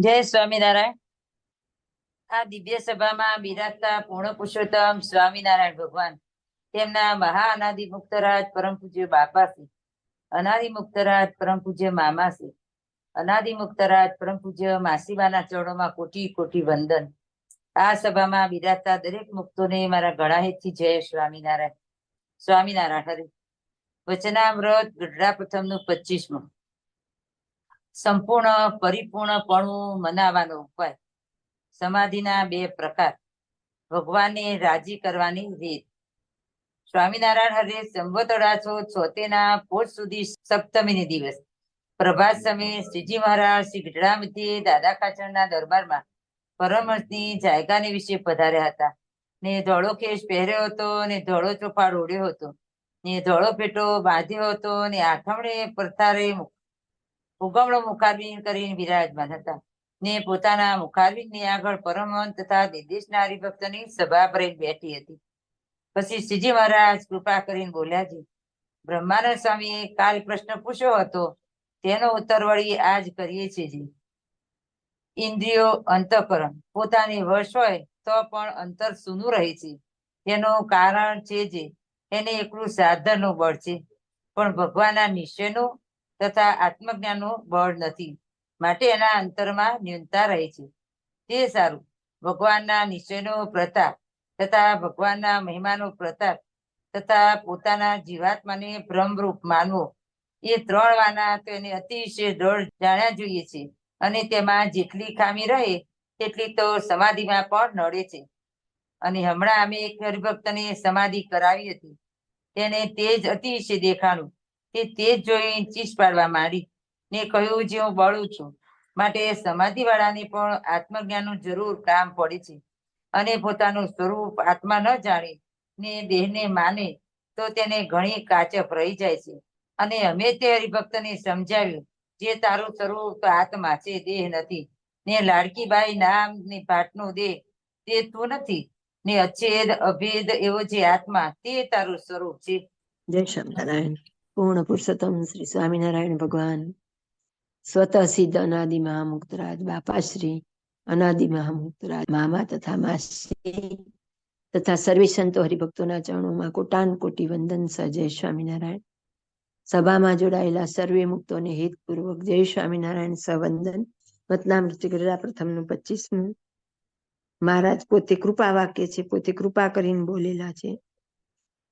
જય સ્વામિનારાયણ. આ દિવ્ય સભામાં બિરાજતા પૂર્ણ પુરુષોત્તમ સ્વામિનારાયણ ભગવાન તેમના મહા અનાદિ મુક્તરાજ પરમ પૂજ્ય બાપાશ્રી, અનાદિ મુક્તરાજ પરમ પૂજ્ય મામાશ્રી, અનાદિ મુક્તરાજ પરમ પૂજ્ય માસીબાના ચરણોમાં કોટી કોટી વંદન. આ સભામાં બિરાજતા દરેક મુક્તોને મારા ગળા હેતથી જય સ્વામિનારાયણ. સ્વામિનારાયણ. હરિ વચનામૃત ગઢડા પ્રથમનું 25મું. સંપૂર્ણ પરિપૂર્ણપણું મનાવવાનો ઉપાય. સમાધિના 2 પ્રકાર. ભગવાનને રાજી કરવાની રીત. સ્વામિનારાયણ હરે સંવત 1876 પોષ સુધી સપ્તમીને દિવસ પ્રભાત સમયે શ્રીજી મહારાજ શ્રી ગઢડા મધ્યે દાદા ખાચરના દરબારમાં પરમહંસની જાયગાને વિશે પધાર્યા હતા. ને ધોળો કેશ પહેર્યો હતો, ને ધોળો ચોપાડ ઓઢ્યો હતો, ને ધોળો પેટો બાંધ્યો હતો, ને આથમણે પરતારે ઉગમણો મુખારબીન કરીને વિરાજમાન હતા. ને પોતાના મુખારબીનની આગળ પરમહંસ તથા નિર્દેશના હરિભક્તની સભા ભરી બેઠી હતી. પછી શ્રીજી મહારાજ કૃપા કરીને બોલ્યા છે, બ્રહ્માનંદ સ્વામીએ કાલ પ્રશ્ન પૂછ્યો હતો, તેનો ઉત્તર વળી આજ કરીએ છીએ. ઇન્દ્રિયો અંતઃકરણ પોતાની વશ હોય તો પણ અંતર સૂનું રહે છે. તેનું કારણ છે જે એને એકલું સાધનનું બળ છે, પણ ભગવાનના નિશ્ચયનું તથા આત્મજ્ઞાનનું બળ નથી. માટે એના અંતરમાં ન્યૂનતા રહે છે. તે સારું. ભગવાનના નિશ્ચયનો પ્રતાપ તથા ભગવાનના મહિમાનો પ્રતાપ તથા પોતાના જીવાત્માને બ્રહ્મરૂપ માનવો, એ 3 વાના તો એને અતિશય દ્રઢ જાણ્યા જોઈએ છે. અને તેમાં જેટલી ખામી રહે તેટલી તો સમાધિમાં પણ નડે છે. અને હમણાં અમે એક હરિભક્તને સમાધિ કરાવી હતી. તેને તેજ અતિશય દેખાણું. તે તેજ જોઈ ચીસ પાડવા માંડી ને કહ્યું, જે હું બળું છું, માટે સમાધિ વાળાને પણ આત્મજ્ઞાનનું જરૂર કામ પડે છે. અને પોતાનું સ્વરૂપ આત્મા ન જાણે ને દેહને માને તો તેને ઘણી કાચપ રહી જાય છે. અને અમે તે હરિભક્તને સમજાવ્યું, જે તારું સ્વરૂપ તો આત્મા છે, દેહ નથી. ને લાડકીબાઈ નામ ને ભાટનું દેહ તે તું નથી. ને અછેદ અભેદ એવો જે આત્મા તે તારું સ્વરૂપ છે. જય સ્વામિનારાયણ. પૂર્ણ પુરુષોત્તમ શ્રી સ્વામિનારાયણ ભગવાન સ્વતઃ સિદ્ધ અનાદિ મહામુક્તરાજ બાપાશ્રી, અનાદિ મહામુક્તરાજ મામા તથા માસી તથા સર્વે સંતો હરિભક્તોના ચરણોમાં કોટાન કોટી વંદન. જય સ્વામિનારાયણ. સભામાં જોડાયેલા સર્વે મુક્તોને હિતપૂર્વક જય સ્વામિનારાયણ સવંદન. વતનામૃત ગઢડા પ્રથમનું 25મું. મહારાજ પોતે કૃપા વાક્ય છે, પોતે કૃપા કરીને બોલેલા છે.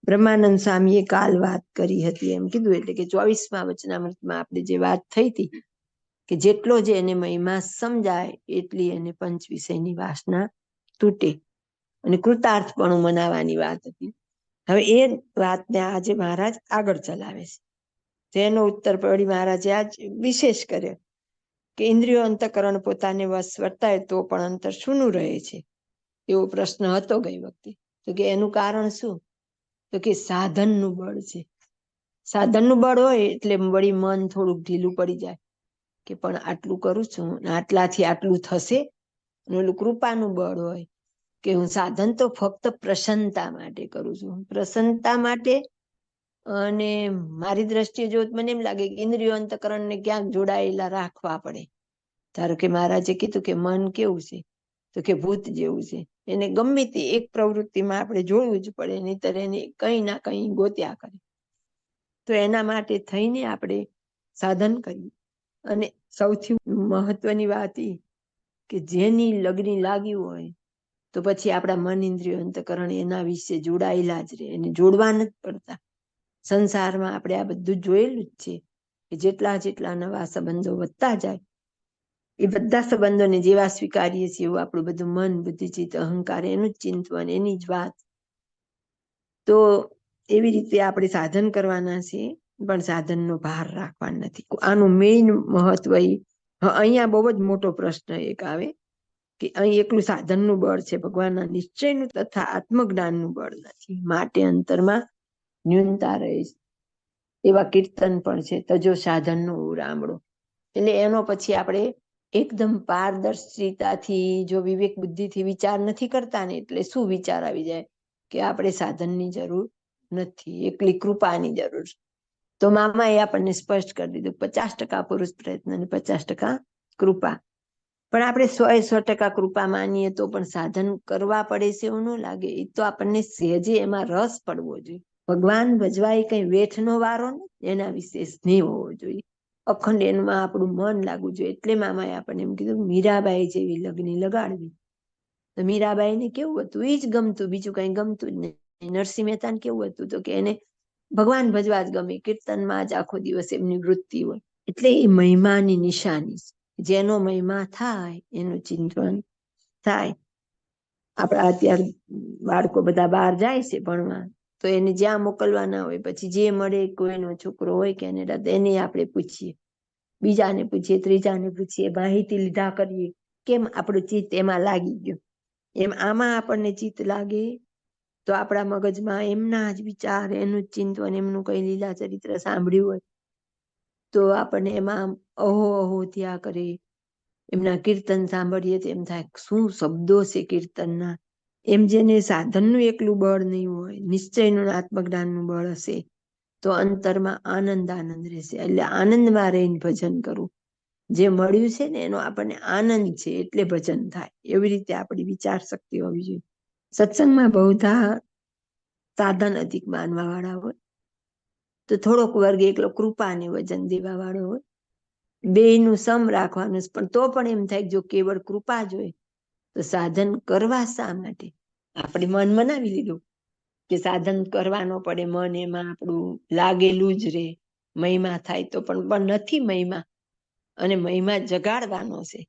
બ્રહ્માનંદ સ્વામીએ કાલ વાત કરી હતી એમ કીધું, એટલે કે 24મા વચનામૃતમાં આપણે જે વાત થઈ હતી કે જેટલો જે એને મહિમા સમજાય એટલી એને પંચ વિષયની વાસના તૂટે અને કૃતાર્થપણું મનાવવાની વાત હતી. હવે એ વાતને આજે મહારાજ આગળ ચલાવે છે. તેનો ઉત્તર પડી મહારાજે આજ વિશેષ કર્યો કે ઇન્દ્રિયો અંતઃકરણ પોતાને વશ વર્તાય તો પણ અંતર શૂનું રહે છે. એવો પ્રશ્ન હતો ગઈ વખતે. તો કે એનું કારણ શું? તો કે સાધનનું બળ છે. સાધનનું બળ હોય એટલે વળી મન થોડુંક ઢીલું પડી જાય કે પણ આટલું કરું છું ને આટલાથી આટલું થશે. અને ઓલું કૃપાનું બળ હોય કે હું સાધન તો ફક્ત પ્રસન્નતા માટે કરું છું, પ્રસન્નતા માટે. અને મારી દ્રષ્ટિએ જો મને એમ લાગે કે ઇન્દ્રિયો અંતઃકરણને ક્યાંક જોડાયેલા રાખવા પડે. ધારો કે મહારાજે કીધું કે મન કેવું છે, તો કે ભૂત જેવું છે. એને ગમે તે એક પ્રવૃત્તિમાં આપણે જોડવું જ પડે, નહીતર એને કંઈ ના કંઈ ગોત્યા કરે. તો એના માટે થઈને આપણે સાધન કરીએ. અને સૌથી મહત્વની વાત એ કે જેની લગ્ન લાગ્યું હોય તો પછી આપણા મન ઇન્દ્રિયો અંતઃકરણ એના વિશે જોડાયેલા જ રહે, એને જોડવા નથી પડતા. સંસારમાં આપણે આ બધું જોયેલું જ છે કે જેટલા જેટલા નવા સંબંધો વધતા જાય એ બધા સંબંધોને જેવા સ્વીકારીએ છીએ એવું આપણું બધું મન, બુદ્ધિ, ચિત્ત, અહંકાર એનું જ ચિંતવન, એની જ વાત. તો એવી રીતે આપણે સાધન કરવાના છે, પણ સાધનનો ભાર રાખવાનો નથી. આનું મેઇન મહત્વ અહીંયા બહુ જ મોટો પ્રશ્ન એક આવે કે અહીં એકલું સાધનનું બળ છે, ભગવાનના નિશ્ચયનું તથા આત્મજ્ઞાનનું બળ નથી. માટે અંતરમાં ન્યૂનતા રહે છે. એવા કીર્તન પણ છે, તજો સાધનનો રામડો. એટલે એનો પછી આપણે એકદમ પારદર્શિતાથી જો વિવેક બુદ્ધિથી વિચાર નથી કરતા ને, એટલે શું વિચાર આવી જાય કે આપણે સાધનની જરૂર નથી, એકલી કૃપાની જરૂર. તો મામાએ આપણને સ્પષ્ટ કરી દીધું, 50% પુરુષ પ્રયત્ન અને 50% કૃપા. પણ આપણે 100% કૃપા માનીએ તો પણ સાધન કરવા પડે છે એવું ન લાગે. એ તો આપણને સહેજે એમાં રસ પડવો જોઈએ. ભગવાન ભજવા એ કઈ વેઠનો વારો ને, એના વિશે સ્નેહ હોવો જોઈએ. અખંડ એમાં આપણું મન લાગવું જોઈએ. એટલે મામાએ આપણને એમ કીધું મીરાબાઈ જેવી લગ્ની લગાડવી. તો મીરાબાઈને કેવું હતું, એ જ ગમતું, બીજું કઈ ગમતું જ નહીં. નરસિંહ મહેતાને કેવું હતું, તો કે એને ભગવાન ભજવા જ ગમે, કીર્તનમાં જ આખો દિવસ એમની વૃત્તિ હોય. એટલે એ મહિમાની નિશાની છે. જેનો મહિમા થાય એનું ચિંતન થાય. આપણા અત્યારે બાળકો બધા બહાર જાય છે ભણવા, તો એને જ્યાં મોકલવાના હોય, પછી જે મળે, કોઈનો છોકરો હોય કેનેડા, એને આપણે પૂછીએ, બીજાને પૂછીએ, ત્રીજાને પૂછીએ, માહિતી લીધા કરીએ, કેમ આપણું ચિત્ત એમાં લાગી ગયું. એમ આમાં આપણને ચિત્ત લાગે તો આપણા મગજમાં એમના જ વિચાર, એનું જ ચિંતન, એમનું કઈ લીલા ચરિત્ર સાંભળ્યું હોય તો આપણને એમાં અહો અહો થયા કરે. એમના કીર્તન સાંભળીએ તો એમ થાય શું શબ્દો છે કીર્તનના. એમ જેને સાધનનું એકલું બળ નહીં હોય, નિશ્ચયનું આત્મજ્ઞાનનું બળ હશે, તો અંતરમાં આનંદ આનંદ રહેશે. એટલે આનંદમાં રહીને ભજન કરવું. જે મળ્યું છે ને એનો આપણને આનંદ છે એટલે ભજન થાય. એવી રીતે આપણી વિચાર શક્તિ હોવી જોઈએ. સત્સંગમાં બહુધા સાધન અધિક માનવા વાળા હોય, તો થોડોક વર્ગ એકલો કૃપાને વજન દેવા વાળો હોય. બેયનું સમ રાખવાનું. પણ તો પણ એમ થાય જો કેવળ કૃપા જોઈએ તો સાધન કરવા શા માટે? આપણે મન મનાવી લીધું કે સાધન કરવાનો પડે, મન એમાં આપણું લાગેલું જ રે, મહિમા થાય તો પણ નથી મહિમા, અને મહિમા જગાડવાનો છે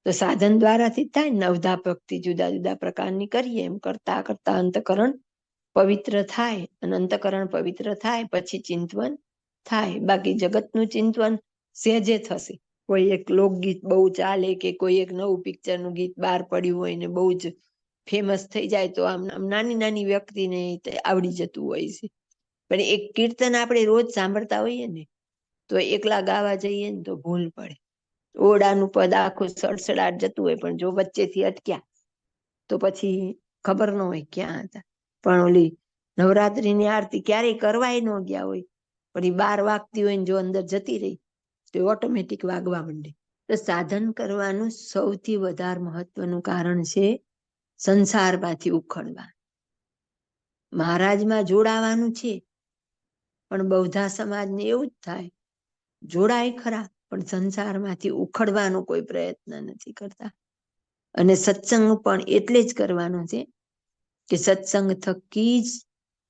તો સાધન દ્વારાથી થાય. નવધા ભક્તિ જુદા જુદા પ્રકારની કરીએ, એમ કરતા કરતા અંતકરણ પવિત્ર થાય, અને અંતકરણ પવિત્ર થાય પછી ચિંતવન થાય. બાકી જગતનું ચિંતવન સહેજે થશે. કોઈ એક લોકગીત બહુ ચાલે, કે કોઈ એક નવું પિક્ચરનું ગીત બહાર પડ્યું હોય ને બહુ જ ફેમસ થઈ જાય તો આમ નાની નાની વ્યક્તિને આવડી જતું હોય છે. પણ એક કીર્તન આપણે રોજ સાંભળતા હોઈએ ને, તો એકલા ગાવા જઈએ ને તો ભૂલ પડે. ઓરડાનું પદ આખું સડસડાટ જતું હોય, પણ જો વચ્ચેથી અટક્યા તો પછી ખબર ન હોય ક્યાં હતા. પણ ઓલી નવરાત્રીની આરતી ક્યારેય કરવાય ન ગયા હોય, પણ એ 12 વાગતી હોય ને જો અંદર જતી રહી તો ઓટોમેટિક વાગવા માંડે. તો સાધન કરવાનું સૌથી વધારે મહત્વનું કારણ છે સંસારમાંથી ઉખડવા. મહારાજમાં જોડાવાનું છે, પણ બૌદ્ધા સમાજને એવું જ થાય, જોડાય ખરા પણ સંસારમાંથી ઉખડવાનો કોઈ પ્રયત્ન નથી કરતા. અને સત્સંગ પણ એટલે જ કરવાનો છે કે સત્સંગ થકી જ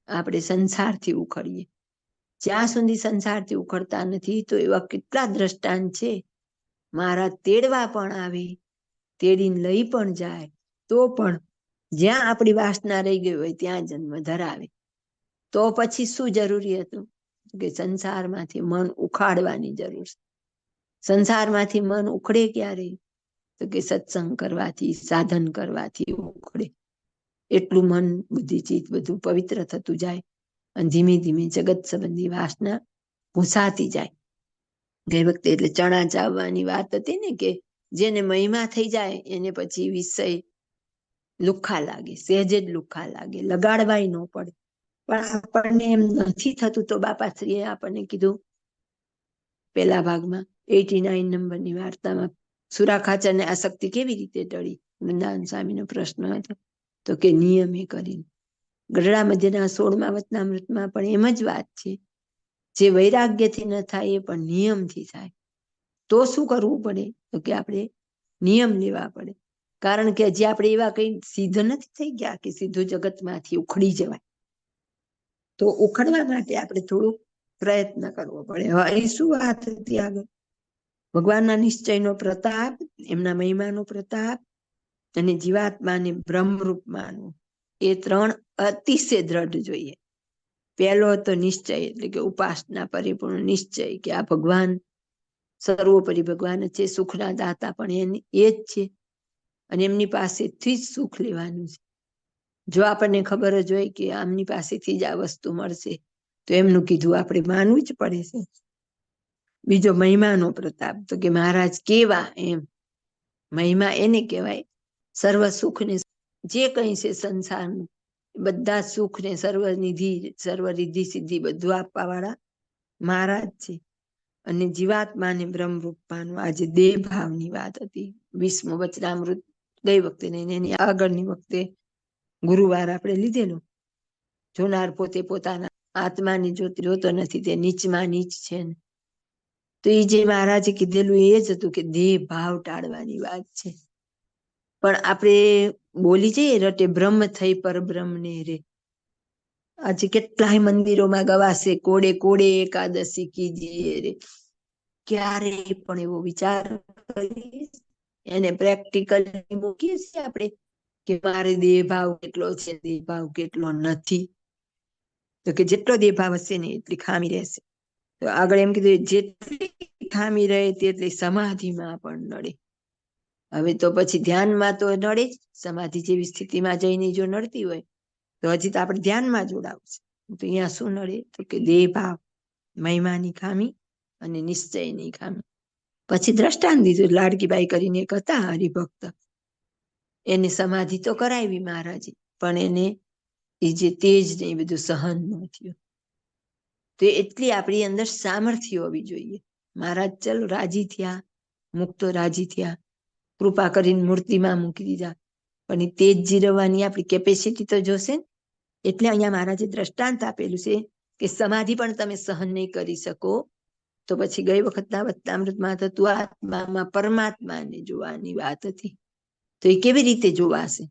આપણે સંસારથી ઉખડીએ. જ્યાં સુધી સંસારથી ઉખડતા નથી તો એવા કેટલા દ્રષ્ટાંત છે. મહારાજ તેડવા પણ આવે, તેડીને લઈ પણ જાય, તો પણ જ્યાં આપણી વાસના રહી ગઈ હોય ત્યાં જન્મ ધરાવે. તો પછી શું જરૂરી હતું કે સંસારમાંથી મન ઉખાડવાની જરૂર છે. સંસારમાંથી મન ઉખડે ક્યારે? તો કે સત્સંગ કરવાથી, સાધન કરવાથી ઉખડે. એટલું મન, બુદ્ધિ, ચિત્ત બધું પવિત્ર થતું જાય, અને ધીમે ધીમે જગત સંબંધી વાસના ભૂસાતી જાય. ગઈ વખતે એટલે ચણા ચાવવાની વાત હતી ને, કે જેને મહિમા થઈ જાય એને પછી વિષય લુખ્ખા લાગે, સહેજે જ લુખ્ખા લાગે, લગાડવાય ન પડે. પણ આપણને એમ નથી થતું તો બાપાશ્રીએ આપણને કીધું પેલા ભાગમાં 89 નંબરની વાર્તામાં, સુરા ખાચરને આસક્તિ કેવી રીતે ટળી? વૃંદાવન સ્વામીનો પ્રશ્ન હતો. તો કે નિયમે કરીને. ગઢડા મધ્યના 16મા વચનામૃતમાં પણ એમ જ વાત છે. જે વૈરાગ્યથી ન થાય એ પણ નિયમથી થાય. તો શું કરવું પડે? તો કે આપણે નિયમ લેવા પડે. કારણ કે હજી આપણે એવા કઈ સિદ્ધ નથી થઈ ગયા કે સીધું જગતમાંથી ઉખડી જવાય. તો ઉખડવા માટે આપણે થોડુંક પ્રયત્ન કરવો પડે. હવે અહીં શું વાત હતી આગળ? ભગવાનના નિશ્ચયનો પ્રતાપ, એમના મહિમાનો પ્રતાપ, અને જીવાત્માને બ્રહ્મરૂપ માનવું, એ 3 અતિશય દ્રઢ જોઈએ. પહેલો તો નિશ્ચય, એટલે કે ઉપાસના, પરિપૂર્ણ નિશ્ચય કે આ ભગવાન સર્વોપરી ભગવાન છે, સુખના દાતા પણ એ જ છે, અને એમની પાસેથી જ સુખ લેવાનું છે. જો આપણને ખબર જ હોય કે આમની પાસેથી જ આ વસ્તુ મળશે તો એમનું કીધું આપણે માનવું જ પડે છે. બીજો મહિમાનો પ્રતાપ, તો કે મહારાજ કેવા, એમ મહિમા એને કહેવાય સર્વ સુખને, જે કંઈ છે સંસારનું બધા સુખ ને સર્વ નિધિ, સર્વ રિદ્ધિ સિદ્ધિ બધું આપવા વાળા મહારાજ છે. અને જીવાત્મા ને બ્રહ્મરૂપ પામવું. આજે દેહ ભાવની વાત હતી. 20મો વચનામૃત ગઈ વખતે ને એની આગળની વખતે ગુરુવાર આપણે લીધેલો. જોનાર પોતે પોતાના આત્માની જોતો નથી, તે નીચમાં નીચ છે. તો એ જે મહારાજે કીધેલું એ જ હતું કે દેહ ભાવ ટાળવાની વાત છે. પણ આપણે બોલી જઈએ રટે બ્રહ્મ થઈ પર બ્રહ્મ ને રે. આજે કેટલાય મંદિરોમાં ગવાશે કોડે કોડે એકાદશી કીજીએ રે. ક્યારે પણ એવો વિચાર કરીએ, એને પ્રેક્ટિકલી મૂકીએ છીએ આપણે કે મારે દેહ ભાવ કેટલો છે, દેહ ભાવ કેટલો નથી. તો કે જેટલો દેહ ભાવ હશે ને એટલી ખામી રહેશે. તો આગળ એમ કીધું જેટલી ખામી રહે તેટલી સમાધિમાં પણ નડે. હવે તો પછી ધ્યાનમાં તો નડે જ. સમાધિ જેવી સ્થિતિમાં જઈને જો નડતી હોય તો હજી તો આપણે ધ્યાનમાં જોડાવું છે. તો અહીંયા શું નડે? તો કે દેહ ભાવ, મહિમાની ખામી અને નિશ્ચયની ખામી. પછી દ્રષ્ટાંત દીધું. લાડકીબાઈ કરીને એક હતા હરિભક્ત, એને સમાધિ તો કરાવી મહારાજે, પણ એને એ જે તેજ ને એ બધું સહન ન થયું. તો એટલી આપણી અંદર સામર્થ્ય હોવી જોઈએ. મહારાજ ચલો રાજી થયા, મુક્તો રાજી થયા, કૃપા કરીને મૂર્તિમાં મૂકી દીધા, પણ એ તેજ જીરવવાની આપણી કેપેસિટી તો જોશે ને. એટલે અહીંયા મહારાજે દ્રષ્ટાંત આપેલું છે કે સમાધિ પણ તમે સહન નહીં કરી શકો તો પછી ગઈ વખતના વચનામૃતમાં થતું આત્મામાં પરમાત્માને જોવાની વાત હતી. તો એ કેવી રીતે જોવાશે?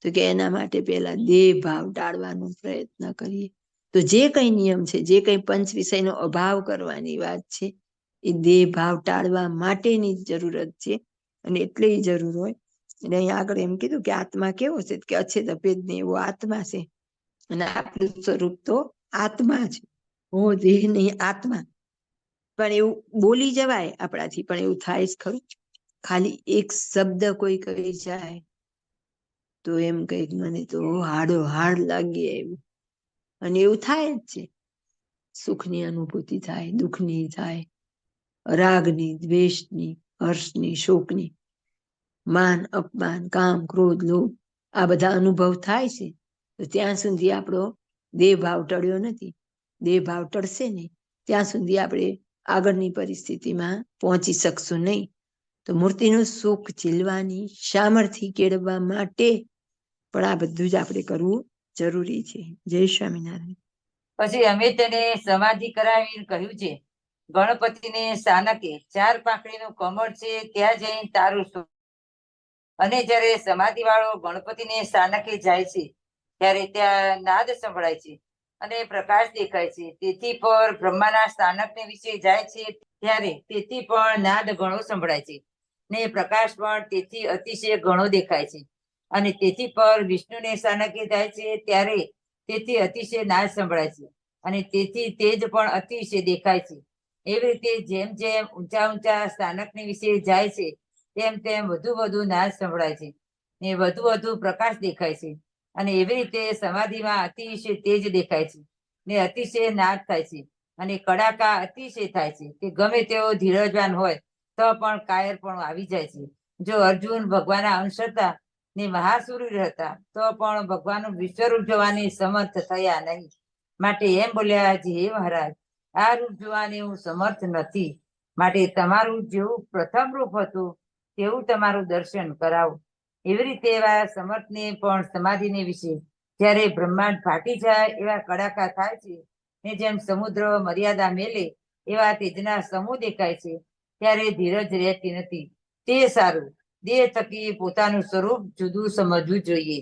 તો કે એના માટે પહેલા દેહ ભાવ ટાળવાનો પ્રયત્ન કરીએ. તો જે કઈ નિયમ છે, જે કઈ પંચ વિષયનો અભાવ કરવાની વાત છે, એ દેહ ભાવ ટાળવા માટેની જરૂરત છે. અને એટલે જરૂર હોય. એટલે અહીંયા આગળ એમ કીધું કે આત્મા કેવો છે? કે અછેદ અભેદ ને એવો આત્મા છે. અને આપણું સ્વરૂપ તો આત્મા છે. હો દેહ નહીં આત્મા. પણ એવું બોલી જવાય આપણાથી, પણ એવું થાય જ ખરું? ખાલી એક શબ્દ કોઈ કહી જાય તો એમ કઈક મને તો હાડો હાડ લાગી આવ્યું. અને એવું થાય જ છે. સુખની અનુભૂતિ થાય, દુઃખની થાય, રાગની, દ્વેષની, હર્ષની, શોકની, માન, અપમાન, કામ, ક્રોધ, લોભ, આ બધા અનુભવ થાય છે. તો ત્યાં સુધી આપણો દેહ ભાવ ટળ્યો નથી. દેહ ભાવ ટળશે ને ત્યાં સુધી આપણે આગળની પરિસ્થિતિમાં પહોંચી શકશું નહીં. તો મૂર્તિનું સુખ ઝીલવાની સામર્થ્ય કેળવવા માટે પણ આ બધું જ આપણે કરવું જરૂરી છે. જય સ્વામિનારાયણ. પછી અમે તેને સમાધિ કરાવી કહ્યું છે, ગણપતિને સ્થાનકે 4 પાંખડીનું કમળ છે, ત્યાં જઈ તારું સુખ. અને જ્યારે સમાધિ વાળો ગણપતિને સ્થાનકે જાય છે ત્યારે ત્યાં નાદ સંભળાય છે અને પ્રકાશ દેખાય છે. તેથી પર બ્રહ્માના સ્થાનકને વિશે જાય છે ત્યારે તેથી પણ નાદ ઘણો સંભળાય છે ને પ્રકાશ પણ તેથી અતિશય ઘણો દેખાય છે. અને તેથી પર વિષ્ણુને સ્થાનકે જાય છે ત્યારે તેથી અતિશય નાદ સંભળાય છે અને તેથી તેજ પણ અતિશય દેખાય છે. એવી રીતે જેમ જેમ ઊંચા ઊંચા સ્થાનકને વિશે જાય છે તેમ તેમ વધુ વધુ નાદ સંભળાય છે ને વધુ વધુ પ્રકાશ દેખાય છે. અને એવી રીતે સમાધિમાં અતિશય તેજ દેખાય છે ને અતિશય નાદ થાય છે અને કડાકા અતિશય થાય છે કે ગમે તેવો ધીરજવાન હોય તો પણ કાયર પણ આવી જાય છે. જો અર્જુન ભગવાનના અંશ હતા ને મહાસુર હતા તો પણ ભગવાનનું વિશ્વરૂપ જોવાની સમર્થ થયા નહીં. માટે એમ બોલ્યા, હે મહારાજ, આ રૂપ જોવાની હું સમર્થ નથી. માટે તમારું જેવું પ્રથમ રૂપ હતું તેવું તમારું દર્શન કરાવું. એવી રીતે એવા સમર્થને પણ સમાધિને વિશે જ્યારે બ્રહ્માંડ ફાટી જાય એવા કડાકા થાય છે ને જેમ સમુદ્ર મર્યાદા મેલે એવા તેજના સમૂહ દેખાય છે ત્યારે ધીરજ રહેતી નથી. તે સારું, દેહ થકી પોતાનું સ્વરૂપ જુદું સમજવું જોઈએ.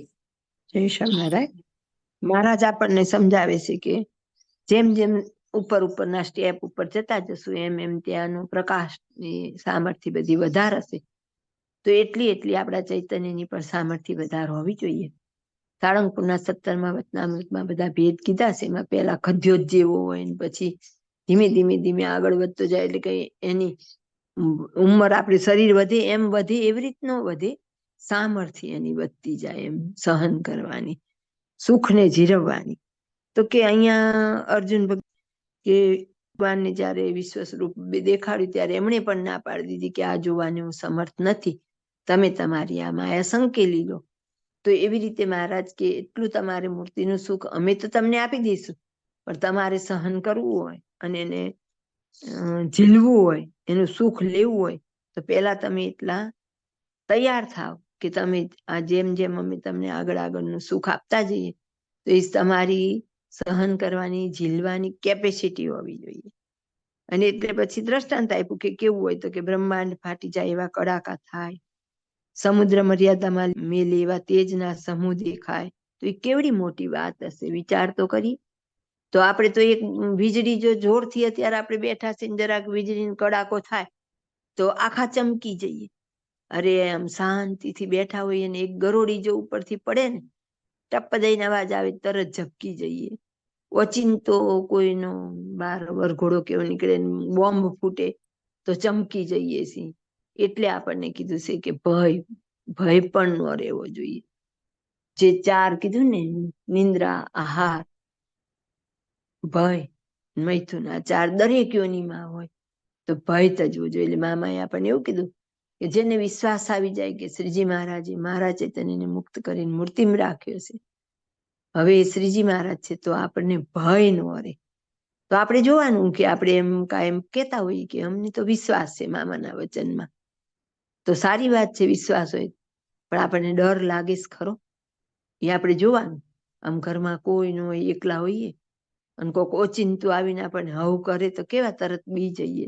જય સ્વામિનારાયણ. મહારાજ આપણને સમજાવે છે કે જેમ જેમ ઉપર ઉપરના સ્ટેપ ઉપર જતા જશું એમ એમ ત્યાંનો પ્રકાશની સામર્થ્ય બધી વધારશે. તો એટલી આપણા ચૈતન્યની પણ સામર્થ્ય વધારે હોવી જોઈએ. સાળંગપુરના 17મા વચનામૃતમાં બધા ભેદ કીધા છે. એમાં પહેલા ખદ્યોત જેવો હોય ને પછી ધીમે ધીમે આગળ વધતો જાય એટલે કઈ એની ઉંમર આપણે શરીર વધે એમ વધે એવી રીતનો વધે, સામર્થ્ય એની વધતી જાય એમ સહન કરવાની, સુખને જીરવવાની. તો કે અહીંયા અર્જુન કે ભગવાનને જયારે વિશ્વ સ્વરૂપ દેખાડ્યું ત્યારે એમણે પણ ના પાડી દીધી કે આ જોવાની હું સમર્થ નથી, તમે તમારી આ માયા સંકેલી લો. તો એવી રીતે મહારાજ કે એટલું તમારે મૂર્તિનું સુખ અમે તો તમને આપી દઈશું, પણ તમારે સહન કરવું હોય અને એને ઝીલવું હોય, એનું સુખ લેવું હોય, તો પેલા તમે એટલા તૈયાર થાવ કે તમે આ જેમ જેમ અમે તમને આગળ આગળનું સુખ આપતા જઈએ તો એ તમારી સહન કરવાની, ઝીલવાની કેપેસિટી હોવી જોઈએ. અને એટલે પછી દ્રષ્ટાંત આપ્યું કે કેવું હોય તો કે બ્રહ્માંડ ફાટી જાય એવા કડાકા થાય, સમુદ્ર મર્યાદામાં મેલે એવા તેજના સમૂહ દેખાય, તો એ કેવડી મોટી વાત હશે, વિચાર તો કરી. તો આપણે તો એક વીજળી જો જોરથી અત્યારે આપણે બેઠા છે જરાક વીજળીનો કડાકો થાય તો આખા ચમકી જઈએ. અરે આમ શાંતિથી બેઠા હોઈએ ને એક ગરોળી જો ઉપરથી પડે ને, ટપ દઈને અવાજ આવે તરત ઝબકી જઈએ. ઓચિંતો કોઈનો બાર વરઘોડો કેવો નીકળે, બોમ્બ ફૂટે તો ચમકી જઈએ છીએ. એટલે આપણને કીધું છે કે ભય પણ ન રહેવો જોઈએ. જે ચાર કીધું ને, નિંદ્રા, આહાર, ભય, મૈથુન, આ ચાર દરેક યોનિમાં હોય તો ભય તજવું જોઈએ. એટલે મામાએ આપણને એવું કીધું કે જેને વિશ્વાસ આવી જાય કે શ્રીજી મહારાજે મારા ચૈતન્યને મુક્ત કરીને મૂર્તિમાં રાખ્યો છે, હવે શ્રીજી મહારાજ છે તો આપણને ભય ન રહે. તો આપણે જોવાનું કે આપણે એમ કાયમ કહેતા હોઈએ કે અમને તો વિશ્વાસ છે મામાના વચનમાં, તો સારી વાત છે વિશ્વાસ હોય, પણ આપણને ડર લાગે છે ખરો, એ આપણે જોવાનું. આમ ઘરમાં કોઈ ન હોય, એકલા હોઈએ અને કોઈક ઓચિંતું આવીને આપણને હવ કરે તો કેવા તરત બી જઈએ.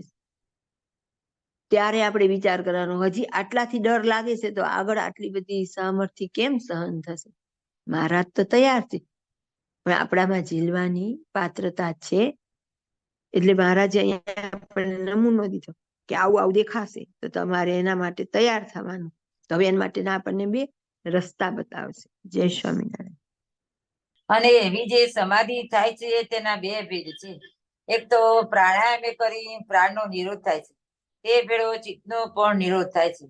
ત્યારે આપણે વિચાર કરવાનો, હજી આટલાથી ડર લાગે છે તો આગળ આટલી બધી સામર્થ્ય કેમ સહન થશે? મહારાજ તો તૈયાર છે, પણ આપણામાં ઝીલવાની પાત્રતા છે. એટલે મહારાજે અહીંયા આપણને નમૂનો દીધો કે આવું આવું દેખાશે તો તમારે એના માટે તૈયાર થવાનું. તો હવે એના માટેના આપણને બે રસ્તા બતાવશે. જય સ્વામિનારાયણ. અને એવી જે સમાધિ થાય છે તેના બે ભેદ છે. એક તો પ્રાણાયામે કરી પ્રાણનો નિરોધ થાય છે, તે ભેળો ચિત્તનો પણ નિરોધ થાય છે.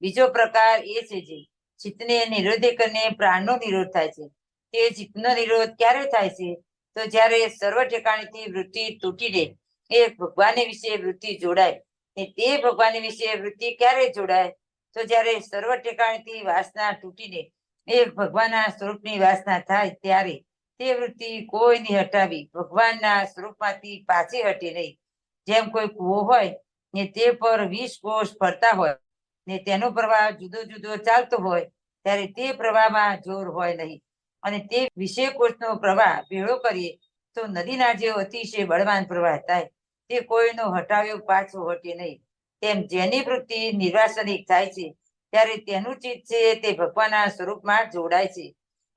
બીજો પ્રકાર એ છે જે ચિત્તને નિરોધે કરીને પ્રાણનો નિરોધ થાય છે. તે ચિત્તનો નિરોધ ક્યારે થાય છે? તો જ્યારે સર્વ ઠેકાણેથી વૃત્તિ તૂટીને એ ભગવાન વિશે વૃત્તિ જોડાય. ને તે ભગવાન વિશે વૃત્તિ ક્યારે જોડાય? તો જ્યારે સર્વ ઠેકાણેથી વાસના તૂટીને એ ભગવાનના સ્વરૂપની વાસના થાય ત્યારે તે વૃત્તિ કોઈની હટાવી ભગવાનના સ્વરૂપમાંથી પાછી હટે નહીં. જેમ કોઈ કૂવો હોય ને તે પર 20 કોષ ફરતા હોય ને તેનો પ્રવાહ જુદો જુદો ચાલતો હોય, ત્યારે તે પ્રવાહમાં જોર હોય નહીં. અને તે 20 કોષનો પ્રવાહ ભેળો કરીએ તો નદીના જેવો અતિશય બળવાન પ્રવાહ થાય. તે કોઈનો હટાવ્યો પાછો હટે નહીં. તેમ જેની વૃત્તિ નિર્વાસનિક થાય છે ત્યારે તેનું ચિત્ત છે તે ભગવાનના સ્વરૂપમાં જોડાય છે.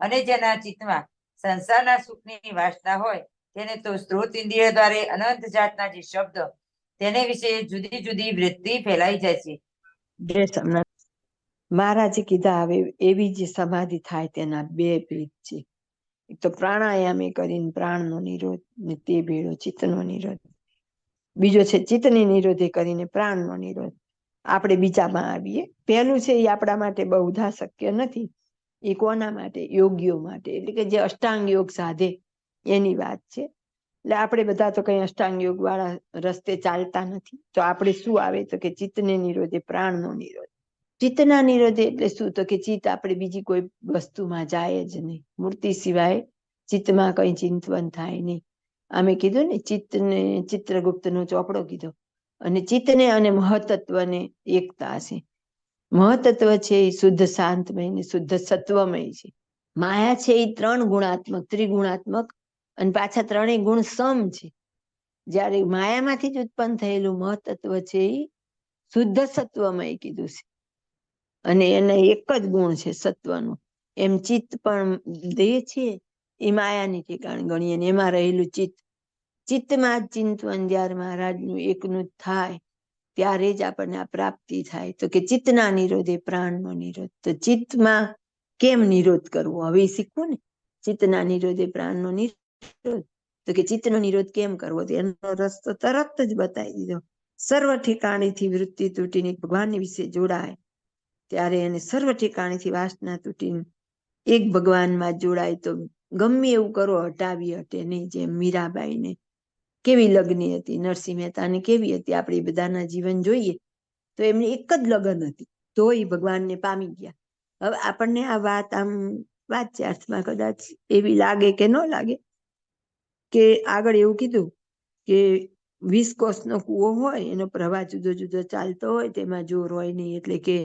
અને જેના ચિત્તમાં સંસારના સુખની વાસના હોય તેને તો સ્ત્રોત ઇન્દ્રિય દ્વારા અનંત જાતના જે શબ્દ તેને વિશે જુદી જુદી વૃત્તિ ફેલાઈ જાય છે. જય સ્વામિનારાયણ. મહારાજે કીધા હવે એવી જે સમાધિ થાય તેના બે ભેદ છે. એક તો પ્રાણાયામે કરીને પ્રાણનો નિરોધ ને તે ભેળો ચિત્તનો નિરોધ. બીજો છે ચિત્તની નિરોધે કરીને પ્રાણનો નિરોધ. આપણે બીજામાં આવીએ. પહેલું છે એ આપણા માટે બહુધા શક્ય નથી. એ કોના માટે? યોગીઓ માટે, એટલે કે જે અષ્ટાંગ યોગ સાધે એની વાત છે. એટલે આપણે બધા તો કઈ અષ્ટાંગ યોગ વાળા રસ્તે ચાલતા નથી. તો આપણે શું આવે તો કે ચિત્તને નિરોધે પ્રાણનો નિરોધ. ચિત્તના નિરોધે એટલે શું? તો કે ચિત્ત આપણે બીજી કોઈ વસ્તુમાં જાય જ નહીં. મૂર્તિ સિવાય ચિત્તમાં કઈ ચિંતવન થાય નહીં. અમે કીધું ને ચિત્તને ચિત્રગુપ્તનો ચોપડો કીધો. અને ચિત્તને અને મહતત્વને એકતા છે. મહતત્વ છે એ શુદ્ધ શાંતમય ને શુદ્ધ સત્વમય છે. માયા છે એ 3 ગુણાત્મક, ત્રિગુણાત્મક અને પાછા 3 ગુણ સમ છે. જ્યારે માયામાંથી જ ઉત્પન્ન થયેલું મહતત્વ છે એ શુદ્ધ સત્વમય કીધું છે. અને એને એક જ ગુણ છે સત્વનો. એમ ચિત્ત પણ દેહ છે એ માયાની ઠેકાણ ગણીએ ને એમાં રહેલું ચિત્ત. ચિત્તમાં જ ચિંતવન જ્યારે મહારાજનું એકનું થાય ત્યારે જ આપણને આ પ્રાપ્તિ થાય. તો કે ચિત્તના નિરોધે પ્રાણનો નિરોધ. તો ચિત્તમાં કેમ નિરોધ કરવો હવે શીખવું ને. ચિત્તના નિરોધે પ્રાણનો નિરોધ. તો કે ચિત્તનો નિરોધ કેમ કરવો? એનો રસ્તો તરત જ બતાવી દીધો. સર્વ ઠેકાણેથી વૃત્તિ તૂટીને ભગવાન વિશે જોડાય ત્યારે એને સર્વ ઠેકાણેથી વાસના તૂટીને એક ભગવાનમાં જોડાય તો ગમે એવું કરો હટાવી હટે નહીં. જેમ મીરાબાઈને કેવી લગ્ની હતી, નરસિંહ મહેતાને કેવી હતી, આપણે બધાના જીવન જોઈએ તો એમની એક જ લગ્ન હતી તો એ ભગવાનને પામી ગયા. હવે આપણને આ વાત આમ વાચ્યાર્થમાં કદાચ એવી લાગે કે ન લાગે કે આગળ એવું કીધું કે 20 કોસનો કૂવો હોય, એનો પ્રવાહ જુદો જુદો ચાલતો હોય, તેમાં જોર હોય નહીં, એટલે કે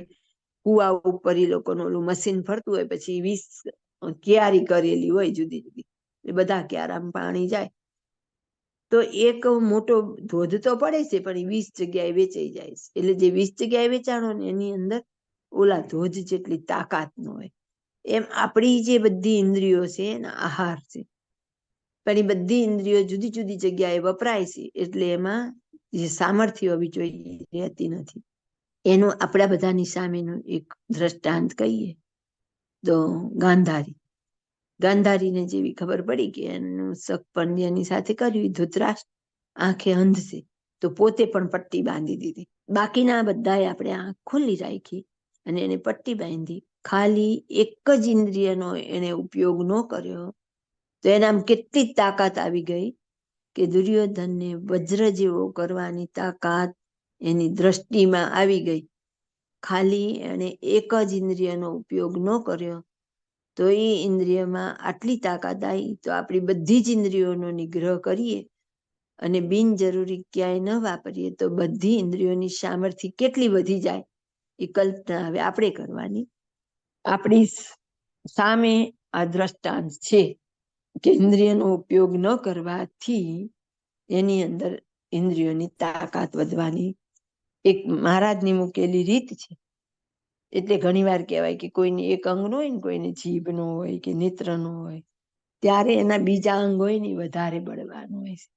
કૂવા ઉપર એ લોકોનું ઓલું મશીન ફરતું હોય, પછી 20 ક્યારી કરેલી હોય જુદી જુદી, એટલે બધા ક્યારામાં પાણી જાય. તો એક મોટો ધોધ તો પડે છે, પણ એ 20 જગ્યાએ વેચાઈ જાય છે. એટલે જે 20 જગ્યાએ વેચાણો ને એની અંદર ઓલા ધોધ જેટલી તાકાત ન હોય. એમ આપણી જે બધી ઇન્દ્રિયો છે એના આહાર છે, પણ એ બધી ઇન્દ્રિયો જુદી જુદી જગ્યાએ વપરાય છે, એટલે એમાં જે સામર્થ્ય હોવી જોઈએ રહેતી નથી. એનું આપણા બધાની સામેનું એક દ્રષ્ટાંત કહીએ તો ગાંધારીને જેવી ખબર પડી કે એનું સગપણ એની સાથે કર્યું, ધૃતરાષ્ટ્ર આંખે અંધ છે, તો પોતે પણ પટ્ટી બાંધી દીધી. બાકીના બધાએ આપણે આંખ ખુલ્લી રાખી અને એને પટ્ટી બાંધી. ખાલી એક જ ઇન્દ્રિયનો એને ઉપયોગ ન કર્યો, તો એનામાં કેટલી તાકાત આવી ગઈ કે દુર્યોધનને વજ્ર જેવો કરવાની તાકાત એની દ્રષ્ટિમાં આવી ગઈ. ખાલી એને એક જ ઇન્દ્રિયનો ઉપયોગ ન કર્યો, તો એ ઇન્દ્રિયમાં આટલી તાકાત આવી. તો આપણી બધી જ ઇન્દ્રિયોનો નિગ્રહ કરીએ અને બિનજરૂરી ક્યાંય ન વાપરીએ, તો બધી ઇન્દ્રિયોની સામર્થ્ય કેટલી વધી જાય એ કલ્પના હવે આપણે કરવાની. આપણી સામે આ દ્રષ્ટાંત છે કે ઇન્દ્રિયનો ઉપયોગ ન કરવાથી એની અંદર ઇન્દ્રિયોની તાકાત વધવાની એક મહારાજની મૂકેલી રીત છે. એટલે ઘણી વાર કહેવાય કે કોઈને એક અંગ નો હોય ને, કોઈને જીભ નો હોય કે નેત્ર નો હોય, ત્યારે એના બીજા અંગ હોય ને વધારે બળવાનું હોય છે.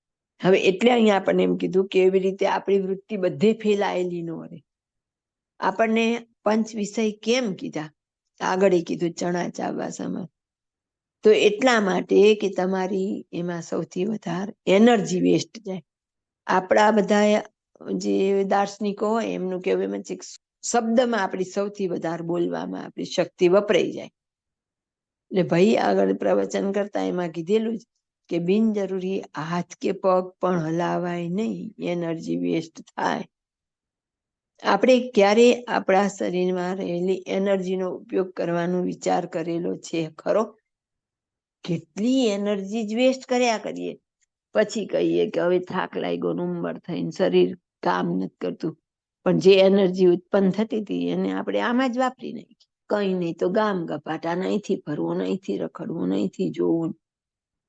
હવે એટલે અહીંયા આપણને એમ કીધું કે એવી રીતે આપણી વૃત્તિ બધે ફેલાયેલી ન રહે. આપણને પંચ વિષય કેમ કીધા? આગળ કીધું ચણા ચાવવા સમય. તો એટલા માટે કે તમારી એમાં સૌથી વધારે એનર્જી વેસ્ટ જાય. આપણા બધા જે દાર્શનિકો હોય એમનું કહેવું એમ છે કે શબ્દમાં આપણી સૌથી વધારે બોલવામાં આપણી શક્તિ વપરાઈ જાય. એટલે ભાઈ આગળ પ્રવચન કરતા એમાં કીધેલું જ કે બિનજરૂરી હાથ કે પગ પણ હલાવાય નહીં, એનર્જી વેસ્ટ થાય. આપણે ક્યારે આપણા શરીરમાં રહેલી એનર્જીનો ઉપયોગ કરવાનો વિચાર કરેલો છે ખરો? કેટલી એનર્જી જ વેસ્ટ કર્યા કરીએ, પછી કહીએ કે હવે થાક લાગ્યો, ઉંમર થઈને શરીર કામ નથી કરતું. પણ જે એનર્જી ઉત્પન્ન થતી હતી એને આપણે આમાં જ વાપરી નાખી. કઈ નહીં તો ગામ ગપાટા, અહીંથી ફરવું, અહીંથી રખડવું, અહીંથી જોવું,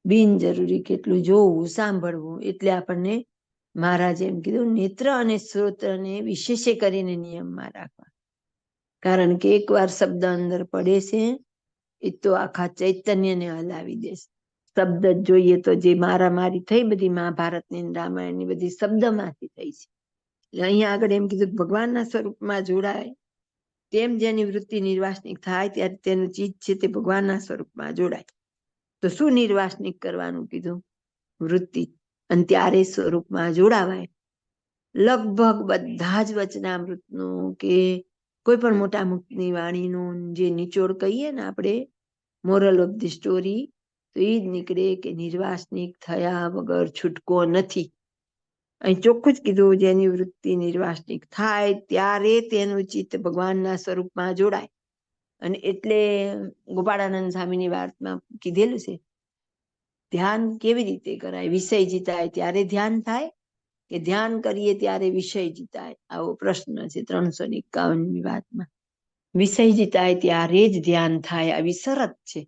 બિનજરૂરી કેટલું જોવું સાંભળવું. એટલે આપણને મહારાજે એમ કીધું નેત્ર અને શ્રોત્રને વિશેષે કરીને નિયમમાં રાખવા. કારણ કે એકવાર શબ્દ અંદર પડે છે એ તો આખા ચૈતન્યને હલાવી દેશે. શબ્દ જ જોઈએ તો જે મારામારી થઈ બધી મહાભારતની રામાયણની બધી શબ્દમાંથી થઈ છે. એટલે અહીંયા આગળ એમ કીધું ભગવાનના સ્વરૂપમાં જોડાય, તેમ જેની વૃત્તિ નિર્વાસનિક થાય ત્યારે તેનું ચિત્ત છે તે ભગવાનના સ્વરૂપમાં જોડાય. તો શું નિર્વાસનિક કરવાનું કીધું? વૃત્તિ. અને ત્યારે સ્વરૂપમાં જોડાવાય. લગભગ બધા જ વચનામૃતનું કે કોઈ પણ મોટા મુક્તની વાણીનું જે નિચોડ કહીએ ને આપણે, મોરલ ઓફ ધી સ્ટોરી, તો એ જ નીકળે કે નિર્વાસનિક થયા વગર છૂટકો નથી. અહીં ચોખ્ખું જ કીધું જેની વૃત્તિ નિર્વાસનિક થાય ત્યારે તેનું ચિત્ત ભગવાનના સ્વરૂપમાં જોડાય. અને એટલે ગોપાળાનંદ સ્વામીની વાતમાં કીધેલું છે ધ્યાન કેવી રીતે કરાય? વિષય જીતાય ત્યારે ધ્યાન થાય કે ધ્યાન કરીએ ત્યારે વિષય જીતાય? આવો પ્રશ્ન છે 351 વાતમાં. વિષય જીતાય ત્યારે જ ધ્યાન થાય આવી શરત છે,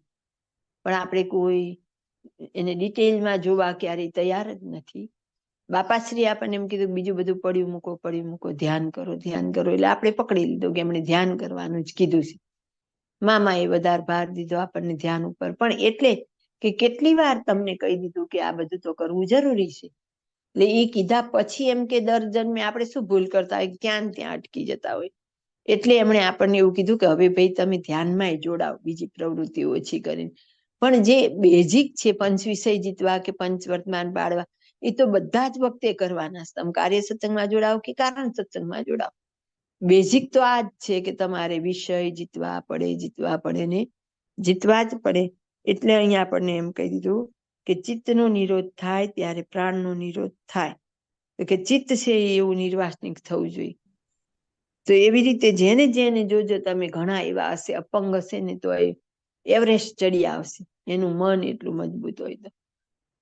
પણ આપણે કોઈ એને ડિટેલમાં જોવા ક્યારેય તૈયાર જ નથી. બાપાશ્રી આપણને એમ કીધું બીજું બધું પડ્યું મૂકો, ધ્યાન કરો, ધ્યાન કરો. એટલે આપણે પકડી લીધું કે એમણે ધ્યાન કરવાનું જ કીધું છે. મામાએ વધારે ભાર દીધો આપણને ધ્યાન ઉપર, પણ એટલે કે કેટલી વાર તમને કહી દીધું કે આ બધું તો કરવું જરૂરી છે. એટલે એ કીધા પછી એમ કે દર જન્મે આપણે શું ભૂલ કરતા હોય, ક્યાં ત્યાં અટકી જતા હોય. એટલે એમણે આપણને એવું કીધું કે હવે ભાઈ તમે ધ્યાનમાં જોડાવ, બીજી પ્રવૃત્તિ ઓછી કરીને. પણ જે બેઝિક છે પંચ વિષય જીતવા કે પંચ વર્તમાન પાડવા, એ તો બધા જ વખતે કરવાના. તમે કાર્ય સત્સંગમાં જોડાવ કે કારણ સત્સંગમાં જોડાવ, બેઝિક તો આ જ છે કે તમારે વિષય જીતવા પડે ને જીતવા જ પડે. એટલે અહીંયા આપણને એમ કહી દીધું કે ચિત્તનો નિરોધ થાય ત્યારે પ્રાણનો નિરોધ થાય. તો કે ચિત્ત છે એવું નિર્વાસનિક થવું જોઈએ. તો એવી રીતે જેને જેને જોજો તમે ઘણા એવા હશે, અપંગ હશે ને તો એવરેસ્ટ ચડી આવશે, એનું મન એટલું મજબૂત હોય તો.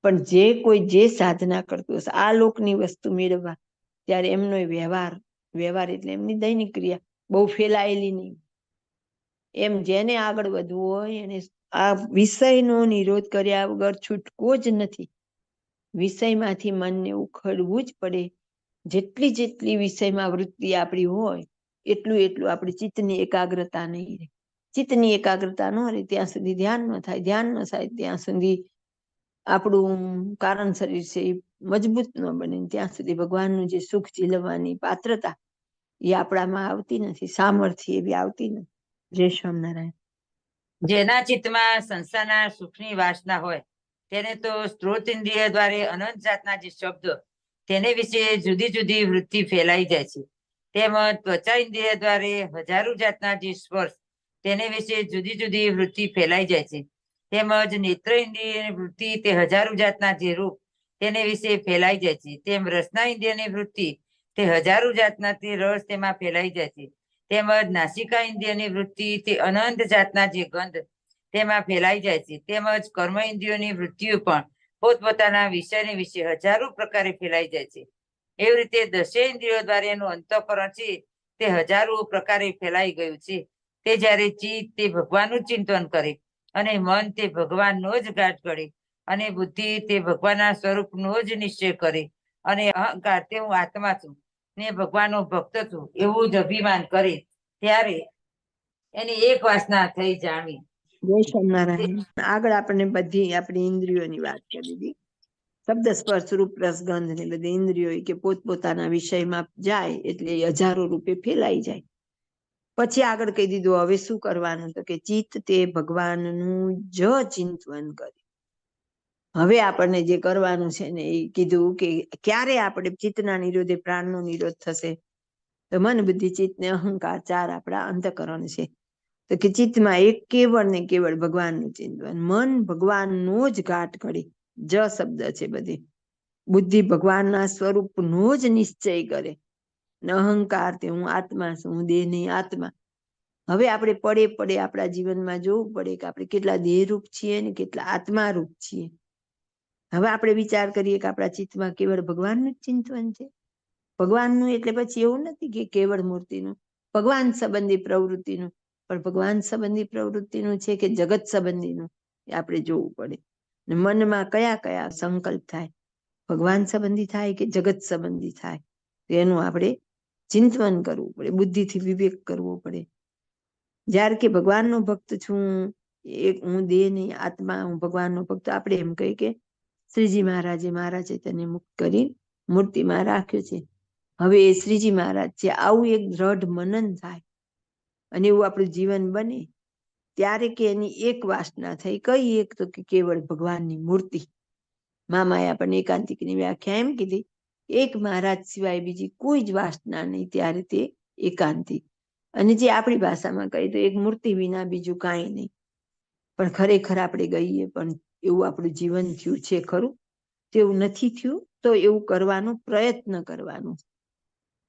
પણ જે કોઈ જે સાધના કરતું હશે આ લોકની વસ્તુ મેળવવા, ત્યારે એમનો વ્યવહાર એટલે એમની દૈનિક ક્રિયા બહુ ફેલાયેલી નહીં. એમ જેને આગળ વધવું હોય એને આ વિષયનો નિરોધ કર્યા વગર છૂટકો જ નથી. વિષયમાંથી મનને ઉખડવું જ પડે. જેટલી વિષયમાં વૃત્તિ આપણી હોય એટલું આપણી ચિત્તની એકાગ્રતા નહીં રહે. ચિત્તની એકાગ્રતા ન રહે ત્યાં સુધી ધ્યાન ન થાય. ધ્યાન ન થાય ત્યાં સુધી આપણું કારણ શરીર છે એ મજબૂત ન બને. ત્યાં સુધી ભગવાનનું જે સુખ ઝીલવવાની પાત્રતા એ આપણામાં આવતી નથી, સામર્થ્ય એવી આવતી નથી. જય સ્વામિનારાયણ. જેના ચિત્તમાં સંસારના સુખની વાસના હોય તેને તો સ્ત્રોત ઇન્દ્રિય દ્વારા અનંત જાતના જે શબ્દો તેને વિશે જુદી જુદી વૃત્તિ ફેલાઈ જાય છે. તેમજ ત્વચા ઇન્દ્રિય દ્વારા હજારો જાતના જે સ્પર્શ તેને વિશે જુદી જુદી વૃત્તિ ફેલાઈ જાય છે. તેમજ નેત્ર ઇન્દ્રિયની વૃત્તિ તે હજારો જાતના જે રૂપ તેને વિશે ફેલાઈ જાય છે. તેમ રસના ઇન્દ્રિયની વૃત્તિ તે હજારો જાતના તે રસ તેમાં ફેલાઈ જાય છે. તેમજ નાસિકા ઇન્દ્રિયની વૃત્તિ તે અનંત જાતના જે ગંધ તેમાં ફેલાઈ જાય છે. તેમજ કર્મ ઇન્દ્રિયોની વૃત્તિઓ પણ પોતપોતાના વિષયને વિશે હજારો પ્રકારે ફેલાઈ જાય છે. એવી રીતે દશેય ઇન્દ્રિયો દ્વારા એનું અંતઃકરણ છે તે હજારો પ્રકારે ફેલાઈ ગયું છે. તે જ્યારે ચિત્ત તે ભગવાનનું ચિંતન કરે અને મન તે ભગવાનનો જ ગાઢ કરે અને બુદ્ધિ તે ભગવાનના સ્વરૂપનો જ નિશ્ચય કરે અને અહંકાર તે હું આત્મા છું ને ભગવાનનો ભક્ત છું એવું જ અભિમાન કરે ત્યારે એની એક વાસના થઈ જાણવી. જય સ્વામિનારાયણ. આગળ આપણે બધી આપણી ઇન્દ્રિયોની વાત કરી દીધી. શબ્દ સ્પર્શ રૂપ રસ ગંધ ને બધી ઇન્દ્રિયો કે પોતપોતાના વિષયમાં જાય એટલે હજારો રૂપે ફેલાઈ જાય. પછી આગળ કહી દીધું હવે શું કરવાનું, તો કે ચિત્ત તે ભગવાનનું જ ચિંતન કરે. હવે આપણને જે કરવાનું છે ને એ કીધું કે ક્યારે આપણે ચિત્તના નિરોધે પ્રાણનો નિરોધ થશે, તો મન બુદ્ધિ ચિત્ત ને અહંકાર ચાર આપણા અંતઃકરણ છે. તો કે ચિત્તમાં એક કેવળ ને કેવળ ભગવાનનું ચિંતન, મન ભગવાનનો જ ગાઢ કરે. જ શબ્દ છે બધી. બુદ્ધિ ભગવાનના સ્વરૂપનો જ નિશ્ચય કરે ને અહંકાર તે હું આત્મા છું, હું દેહ નહીં આત્મા. હવે આપણે પડે આપણા જીવનમાં જોવું પડે કે આપણે કેટલા દેહ રૂપ છીએ ને કેટલા આત્મા રૂપ છીએ. હવે આપણે વિચાર કરીએ કે આપણા ચિત્તમાં કેવળ ભગવાનનું જ ચિંતન છે. ભગવાનનું એટલે પછી એવું નથી કે કેવળ મૂર્તિનું, ભગવાન સંબંધી પ્રવૃત્તિનું. પણ ભગવાન સંબંધી પ્રવૃત્તિનું છે કે જગત સંબંધીનું એ આપણે જોવું પડે. ને મનમાં કયા કયા સંકલ્પ થાય, ભગવાન સંબંધી થાય કે જગત સંબંધી થાય, એનું આપણે ચિંતન કરવું પડે, બુદ્ધિથી વિવેક કરવો પડે. જ્યારે કે ભગવાનનો ભક્ત છું, એક હું દેહ નહીં આત્મા, હું ભગવાનનો ભક્ત, આપણે એમ કહીએ કે શ્રીજી મહારાજે મારા ચૈતન્ય મુક્ત કરી મૂર્તિમાં રાખ્યો છે. હવે એ શ્રીજી મહારાજ છે આવું એક દ્રઢ મનન થાય અને એવું આપણું જીવન બને ત્યારે કે એની એક વાસના થઈ. કઈ એક, તો કે કેવળ ભગવાનની મૂર્તિ. મામાએ આપણને એકાંતિકની વ્યાખ્યા એમ કીધી, એક મહારાજ સિવાય બીજી કોઈ જ વાસના નહીં, ત્યારે તે એકાંતિક. અને જે આપણી ભાષામાં કહીએ તો એક મૂર્તિ વિના બીજું કાંઈ નહીં. પણ ખરેખર આપણે ગઈએ પણ એવું આપણું જીવન થયું છે ખરું? તેવું નથી થયું તો એવું કરવાનો પ્રયત્ન કરવાનો.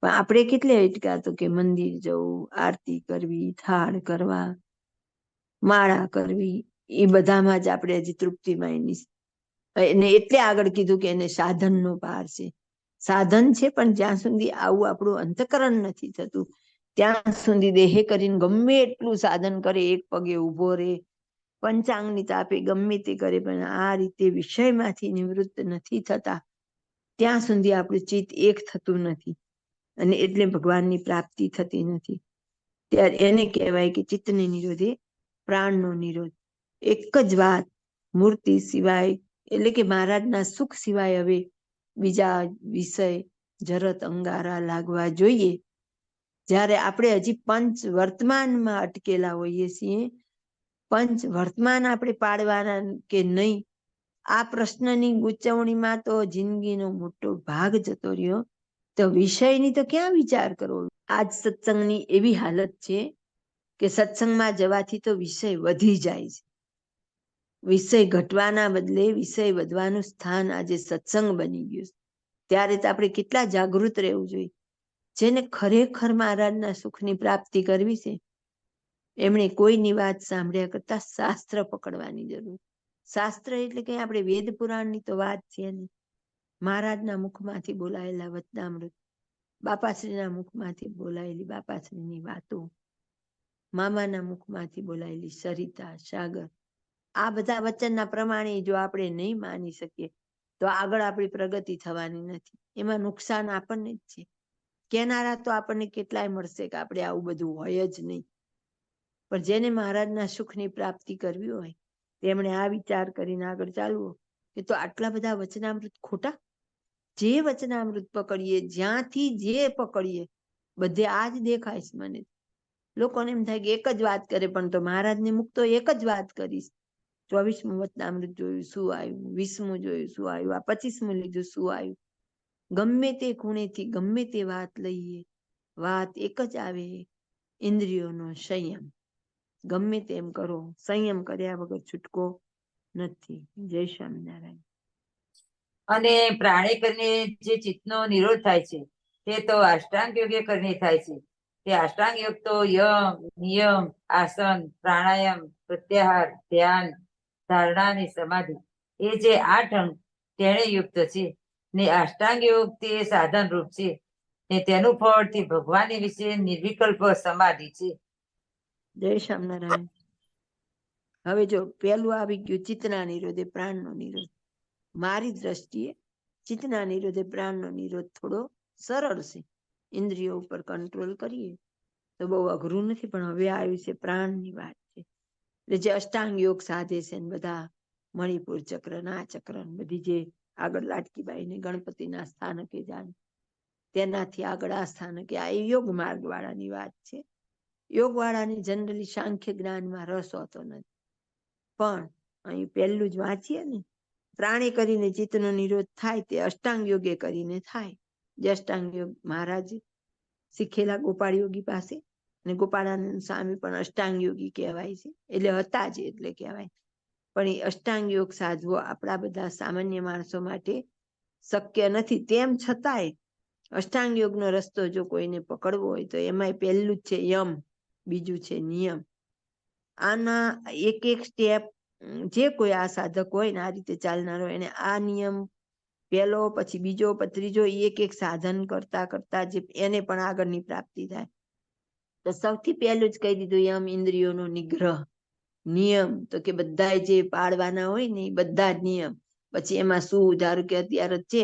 પણ આપણે કેટલે અટકા, તો કે મંદિર જવું, આરતી કરવી, થાળ કરવા, માળા કરવી, એ બધામાં જ આપણે હજી તૃપ્તિમાં એને એટલે આગળ કીધું કે એને સાધનનો પાર છે. સાધન છે પણ જ્યાં સુધી આવું આપણું અંતકરણ નથી થતું ત્યાં સુધી દેહે કરીને ગમે એટલું સાધન કરે, એક પગે ઉભો રહે, પંચાંગની તાપે ગમે તે કરે, પણ આ રીતે વિષયમાંથી નિવૃત્ત નથી થતા ત્યાં સુધી આપણું ચિત્ત એક થતું નથી અને એટલે ભગવાનની પ્રાપ્તિ થતી નથી. ત્યારે એને કહેવાય કે ચિત્તને નિરોધે પ્રાણનો નિરોધ. એક જ વાત, મૂર્તિ સિવાય એટલે કે મહારાજના સુખ સિવાય હવે બીજા વિષય જરત અંગારા લાગવા જોઈએ. જ્યારે આપણે હજી પંચ વર્તમાનમાં અટકેલા હોઈએ છીએ, પંચ વર્તમાન આપણે પાડવાના કે નહીં, આ પ્રશ્નની ગૂંચવણીમાં તો જિંદગીનો મોટો ભાગ જતો રહ્યો. તો વિષયની તો ક્યાં વિચાર કરવો. આજ સત્સંગની એવી હાલત છે કે સત્સંગમાં જવાથી તો વિષય વધી જાય છે. વિષય ઘટવાના બદલે વિષય વધવાનું સ્થાન આજે સત્સંગ બની ગયું. ત્યારે તો આપણે કેટલા જાગૃત રહેવું જોઈએ. જેને ખરેખર મહારાજના સુખની પ્રાપ્તિ કરવી છે એમણે કોઈની વાત સાંભળ્યા કરતા શાસ્ત્ર પકડવાની જરૂર. શાસ્ત્ર એટલે કઈ આપણે વેદ પુરાણની તો વાત છે ને. મહારાજના મુખમાંથી બોલાયેલા વચનામૃત, બાપાશ્રીના મુખમાંથી બોલાયેલી બાપાશ્રીની વાતો, મામાના મુખમાંથી બોલાયેલી સરિતા, સાગર, આ બધા વચનના પ્રમાણે જો આપણે નહીં માની શકીએ તો આગળ આપણી પ્રગતિ થવાની નથી. એમાં નુકસાન આપણને જ છે. કેનારા તો આપણને કેટલાય મળશે કે આપણે આવું બધું હોય જ નહીં. પણ જેને મહારાજના સુખની પ્રાપ્તિ કરવી હોય તેમણે આ વિચાર કરીને આગળ ચાલવું કે તો આટલા બધા વચનામૃત ખોટા? જે વચનામૃત પકડીએ, જ્યાંથી જે પકડીએ, બધે આ જ દેખાય છે મને. લોકોને એમ થાય કે એક જ વાત કરે, પણ તો મહારાજને મુખ તો એક જ વાત કરીશ. 24મું વચનામૃત જોયું, શું આવ્યું? 20મું જોયું, શું આવ્યું? આ 25મું લીધું, શું આવ્યું? ગમે તે ખૂણેથી ગમે તે વાત લઈએ, વાત એક જ આવે, ઇન્દ્રિયોનો સંયમ. ગમે તેમ કરો, સંયમ કર્યા વગર છૂટકો નથી. જય સ્વામિનારાયણ. અને પ્રાણે કરીને જે ચિત્તનો નિરોધ થાય છે તે તો અષ્ટાંગ યોગે કરીને થાય છે. તે અષ્ટાંગ યોગ તો યમ, નિયમ, આસન, પ્રાણાયામ, પ્રત્યાહાર, ધ્યાન, ધારણા અને સમાધિ, એ જે 8 અંગ તેને યુક્ત છે. ને અષ્ટાંગ યોગ તે સાધન રૂપ છે. ને તેનું ફળ તે ભગવાનની વિશે નિર્વિકલ્પ સમાધિ છે. જય સ્વામિનારાયણ. હવે જો પેલું આવી ગયું ચિત્તના નિરોધે પ્રાણનો નિરોધ. મારી દ્રષ્ટિએ ચિત્તના નિરોધે પ્રાણનો નિરોધ થોડો સરળ છે. ઇન્દ્રિયો ઉપર કંટ્રોલ કરીએ તો બહુ અઘરું નથી. પણ હવે આવ્યું છે પ્રાણની વાત છે. એટલે જે અષ્ટાંગ યોગ સાધે છે ને બધા મણિપુર ચક્ર, ના ચક્ર, બધી જે આગળ લાટકીબાઈ ને ગણપતિના સ્થાનકે જાય, તેનાથી આગળ આ સ્થાનકે, આ યોગ માર્ગ વાળાની વાત છે. યોગ વાળાની જનરલી સાંખ્ય જ્ઞાનમાં રસ હોતો નથી. પણ અહીં પહેલું જ વાંચીએ ને, પ્રાણે કરીને ચિત્તનો નિરોધ થાય તે અષ્ટાંગ યોગે કરીને થાય. જે અષ્ટાંગ યોગ મહારાજ શીખેલા ગોપાળ યોગી પાસે, અને ગોપાળાનંદ સ્વામી પણ અષ્ટાંગ યોગી કહેવાય છે. એટલે હતા જ એટલે કહેવાય. પણ એ અષ્ટાંગ યોગ સાધવો આપણા બધા સામાન્ય માણસો માટે શક્ય નથી. તેમ છતાંય અષ્ટાંગ યોગનો રસ્તો જો કોઈને પકડવો હોય તો એમાંય પહેલું જ છે યમ, બીજું છે નિયમ. આના એક એક સ્ટેપ જે કોઈ આ સાધક હોય ને, આ રીતે ચાલનારો, એને આ નિયમ પહેલો, પછી બીજો, પછી ત્રીજો, એક એક સાધન કરતા કરતા જે એને પણ આગળની પ્રાપ્તિ થાય. તો સૌથી પહેલું જ કહી દીધું યમ, ઇન્દ્રિયોનો નિગ્રહ. નિયમ તો કે બધા જે પાળવાના હોય ને એ બધા જ નિયમ. પછી એમાં શું, ધારો કે અત્યારે છે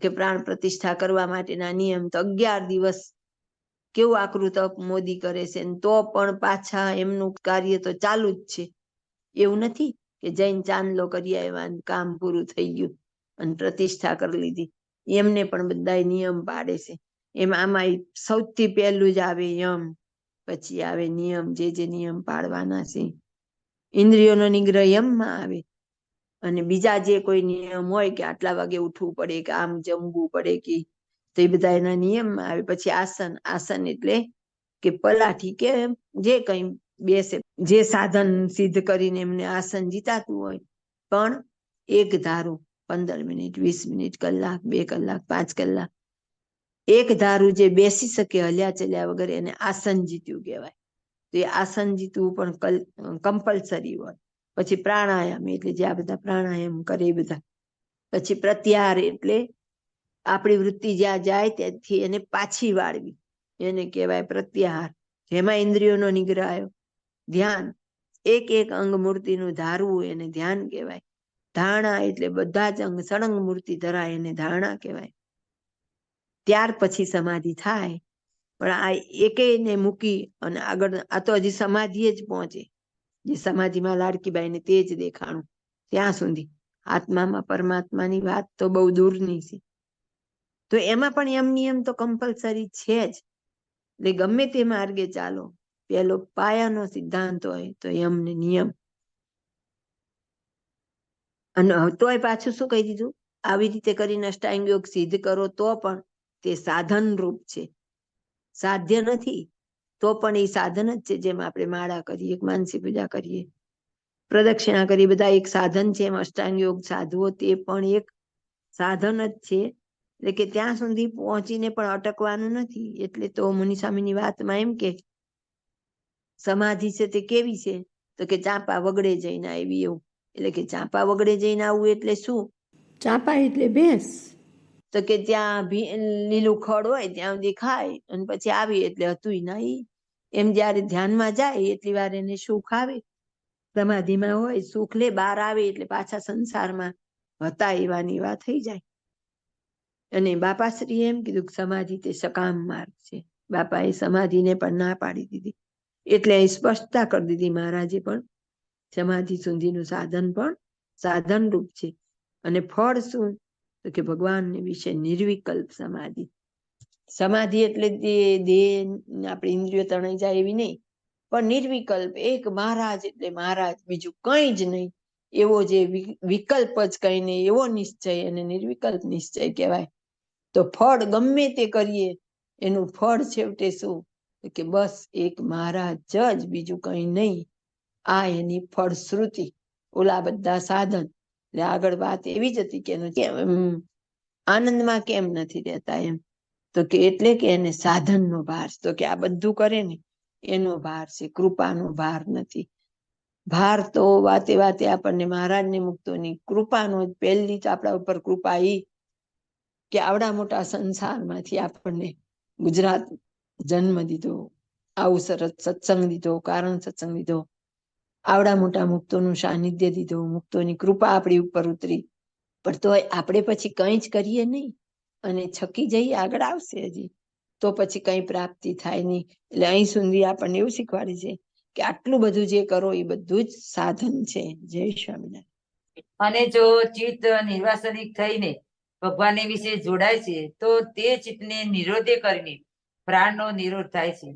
કે પ્રાણ પ્રતિષ્ઠા કરવા માટેના નિયમ તો 11 દિવસ કેવું આકરું તપ મોદી કરે છે, તો પણ પાછા એમનું કાર્ય તો ચાલુ જ છે. એવું નથી કે જૈન ચાંદલો કરી આવ્યા, કામ પૂરું થઈ ગયું અને પ્રતિષ્ઠા કરી લીધી. એમને પણ બધા નિયમ પાડે છે. એમાં આમાં સૌથી પહેલું જ આવે યમ, પછી આવે નિયમ, જે નિયમ પાડવાના છે. ઇન્દ્રિયોનો નિગ્રહ યમમાં આવે. અને બીજા જે કોઈ નિયમ હોય કે આટલા વાગે ઉઠવું પડે, કે આમ જમવું પડે, કે તો એ બધા એના નિયમમાં આવે. પછી આસન, આસન એટલે કે પલાઠી કે જે કઈ બેસે, જે સાધન સિદ્ધ કરીને એમને આસન જીતાતું હોય. પણ એક ધારું 15 મિનિટ, 20 મિનિટ, કલાક, 2 કલાક, 5 કલાક એક ધારું જે બેસી શકે હલ્યા ચલ્યા વગર, એને આસન જીત્યું કહેવાય. તો એ આસન જીતવું પણ કમ્પલસરી હોય. પછી પ્રાણાયામ એટલે જે આ બધા પ્રાણાયામ કરે એ બધા. પછી પ્રત્યાહાર એટલે આપણી વૃત્તિ જ્યાં જાય ત્યાંથી એને પાછી વાળવી, એને કહેવાય પ્રત્યાહાર. જેમાં ઇન્દ્રિયોનો નિગ્રહ આવ્યો. ધ્યાન, એક એક અંગ મૂર્તિનું ધારવું એને ધ્યાન કહેવાય. ધારણા એટલે બધા જ અંગ સળંગ મૂર્તિ ધરાય એને ધારણા કહેવાય. ત્યાર પછી સમાધિ થાય. પણ આ એકેયને મૂકી અને આગળ, આ તો હજી સમાધિએ જ પહોંચે. જે સમાધિમાં લાડકીબાઈને તે જ દેખાણું. ત્યાં સુધી આત્મામાં પરમાત્માની વાત તો બહુ દૂરની છે. તો એમાં પણ એમ નિયમ તો કમ્પલસરી છે જ. એટલે ગમે તે માર્ગે ચાલો, પેલો પાયાનો સિદ્ધાંત હોય તો યમ ને નિયમ. અને તોય પાછું શું કહી દીધું, આવી રીતે કરીને અષ્ટાંગ યોગ સિદ્ધ કરો તો પણ તે સાધન રૂપ છે, સાધ્ય નથી. તો પણ એ સાધન જ છે. જેમ આપણે માળા કરીએ, માનસી પૂજા કરીએ, પ્રદક્ષિણા કરીએ, બધા એક સાધન છે. એમ અષ્ટાંગ યોગ સાધવો તે પણ એક સાધન જ છે. એટલે કે ત્યાં સુધી પહોંચીને પણ અટકવાનું નથી. એટલે તો મુનિસ્વામીની વાતમાં એમ કે સમાધિ છે તે કેવી છે, તો કે ચાંપા વગડે જઈને આવી એવું. એટલે કે ચાંપા વગડે જઈને આવવું એટલે શું? ચાંપા એટલે ભેંસ. તો કે ત્યાં લીલું ખડ હોય ત્યાં સુધી ખાય અને પછી આવી એટલે હતું નહીં. એમ જયારે ધ્યાનમાં જાય એટલી વાર એને સુખ આવે, સમાધિમાં હોય સુખ લે, બહાર આવે એટલે પાછા સંસારમાં હતા એવાની વાત થઈ જાય. અને બાપાશ્રીએ એમ કીધું કે સમાધિ તે સકામ માર્ગ છે. બાપાએ સમાધિને પણ ના પાડી દીધી, એટલે અહીં સ્પષ્ટતા કરી દીધી મહારાજે પણ, સમાધિ સુધીનું સાધન પણ સાધન રૂપ છે. અને ફળ શું? તો કે ભગવાનને વિશે નિર્વિકલ્પ સમાધિ. સમાધિ એટલે દેહ આપણે ઇન્દ્રિયો તણાઈ જાય એવી નહીં, પણ નિર્વિકલ્પ, એક મહારાજ એટલે મહારાજ, બીજું કંઈ જ નહીં. એવો જે વિકલ્પ જ કઈ નહીં, એવો નિશ્ચય અને નિર્વિકલ્પ નિશ્ચય કહેવાય. તો ફળ ગમે તે કરીએ એનું ફળ છેવટે શું? કે બસ એક મહારાજ જ, બીજું કઈ નહીં. આ એની ફળશ્રુતિ. ઓલા બધા સાધન. એટલે આગળ વાત એવી જ હતી કે આનંદમાં કેમ નથી રહેતા એમ. તો કે એટલે કે એને સાધનનો ભાર, તો કે આ બધું કરે ને એનો ભાર છે, કૃપાનો ભાર નથી. ભાર તો વાતે વાતે આપણને મહારાજને મુક્તોની કૃપાનો જ, પહેલી તો આપણા ઉપર કૃપા ઈ કે આવડા મોટા સંસારમાંથી આપણને ગુજરાત જન્મ દીધો, આવું સરસ સત્સંગ દીધો, કારણ સત્સંગ દીધો, આવડા મોટા મુક્તોનું સાનિધ્ય દીધું, મુક્તોની કૃપા આપણી ઉપર ઉતરી. પણ તો આપણે પછી કંઈ જ કરીએ નહીં અને છકી જઈએ, આગળ આવશે હજી, તો પછી કંઈ પ્રાપ્તિ થાય નહીં. એટલે અહીં સુધી આપણને એવું શીખવાડે છે કે આટલું બધું જે કરો એ બધું જ સાધન છે. જય સ્વામિનારાયણ. અને જો ચિત્ત નિર્વાસનિક થઈને ભગવાન વિશે જોડાય છે તો તે ચિત્તને નિરોધે કરીને પ્રાણનો નિરોધ થાય છે.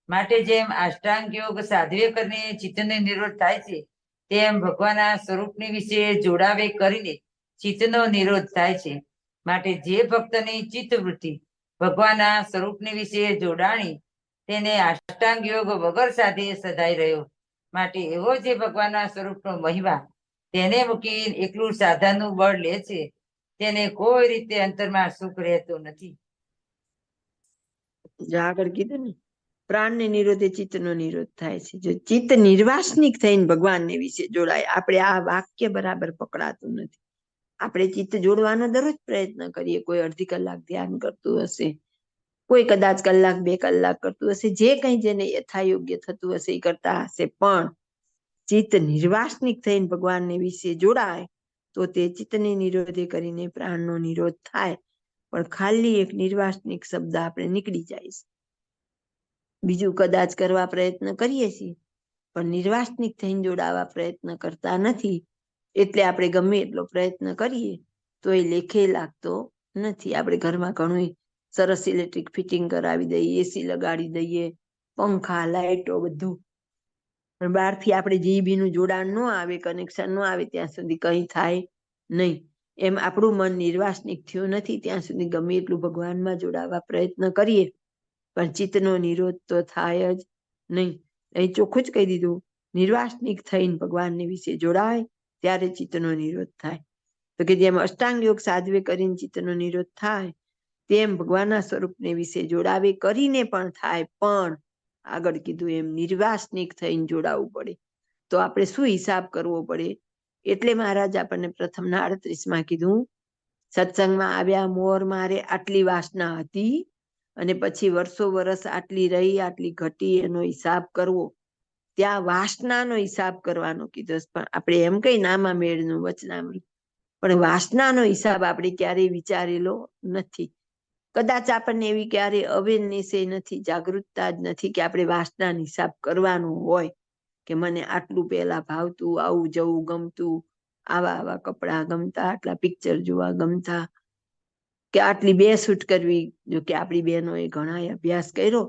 માટે જેમ અષ્ટાંગ યોગ સાધવે કરીને ચિત્તનો નિરોધ થાય છે, તેમ ભગવાનના સ્વરૂપની વિશે જોડાવે કરીને ચિત્તનો નિરોધ થાય છે. માટે જે ભક્તની ચિત્ત વૃત્તિ ભગવાનના સ્વરૂપની વિશે જોડાણી, તેને અષ્ટાંગ યોગ વગર સાધે સદાય રહ્યો. માટે એવો જે ભગવાનના સ્વરૂપનો મહિમા તેને મૂકી એકલું સાધનનું બળ લે છે, તેને કોઈ રીતે અંતરમાં સુખ રહેતું નથી. આગળ કીધું ને, પ્રાણને નિરોધે ચિત્તનો નિરોધ થાય છે. જો ચિત્ત નિર્વાસનિક થઈને ભગવાનને વિશે જોડાય, આપણે આ વાક્ય બરાબર પકડાતું નથી. આપણે ચિત્ત જોડવાનો દરરોજ પ્રયત્ન કરીએ. કોઈ અડધી કલાક ધ્યાન કરતું હશે, કોઈ કદાચ કલાક 2 કલાક કરતું હશે, જે કંઈ જેને યથાયોગ્ય થતું હશે એ કરતા હશે. પણ ચિત્ત નિર્વાસનિક થઈને ભગવાનને વિશે જોડાય તો તે ચિત્તને નિરોધે કરીને પ્રાણનો નિરોધ થાય. પણ ખાલી એક નિર્વાસનિક શબ્દ આપણે નીકળી જાય છે. બીજું કદાચ કરવા પ્રયત્ન કરીએ છીએ, પણ નિર્વાસનિક થઈને જોડાવા પ્રયત્ન કરતા નથી. એટલે આપણે ગમે એટલો પ્રયત્ન કરીએ તો એ લેખે લાગતો નથી. આપણે ઘરમાં ઘણું સરસ ઇલેક્ટ્રિક ફિટિંગ કરાવી દઈએ, એસી લગાડી દઈએ, પંખા, લાઇટો, બધું, પણ બહારથી આપણે જીબીનું જોડાણ ન આવે, કનેક્શન ન આવે ત્યાં સુધી કંઈ થાય નહીં. એમ આપણું મન નિર્વાસનિક થયું નથી ત્યાં સુધી ગમે એટલું ભગવાનમાં જોડાવા પ્રયત્ન કરીએ, પણ ચિત્તનો નિરોધ તો થાય જ નહીં. અહીં ચોખ્ખું જ કહી દીધું, નિર્વાસનિક થઈને ભગવાનને વિશે જોડાય ત્યારે ચિત્તનો નિરોધ થાય. તો કે જેમ અષ્ટાંગ યોગ સાધવે કરીને ચિત્તનો નિરોધ થાય, તેમ ભગવાનના સ્વરૂપને વિશે જોડાવે કરીને પણ થાય. પણ આગળ કીધું એમ નિર્વાસનિક થઈને જોડાવવું પડે. તો આપણે શું હિસાબ કરવો પડે? એટલે મહારાજ આપણને પ્રથમના 38માં કીધું, સત્સંગમાં આવ્યા મોર મારે આટલી વાસના હતી અને પછી વર્ષો વર્ષ આટલી રહી, આટલી ઘટી, એનો હિસાબ કરવો. ત્યાં વાસનાનો હિસાબ કરવાનો કીધો. પણ આપણે એમ કઈ નામા મેળનું વચનામૃત, પણ વાસનાનો હિસાબ આપણે ક્યારેય વિચારેલો નથી. કદાચ આપણને એવી ક્યારેય અવેરનેસ નથી, જાગૃતતા જ નથી કે આપણે વાસનાનો હિસાબ કરવાનો હોય કે મને આટલું પહેલા ભાવતું, આવું જવું ગમતું, આવા કપડાં ગમતા, આટલા પિક્ચર જોવા ગમતા, કે આટલી બેસૂટ કરવી. જો કે આપણી બહેનોએ ઘણા અભ્યાસ કર્યો,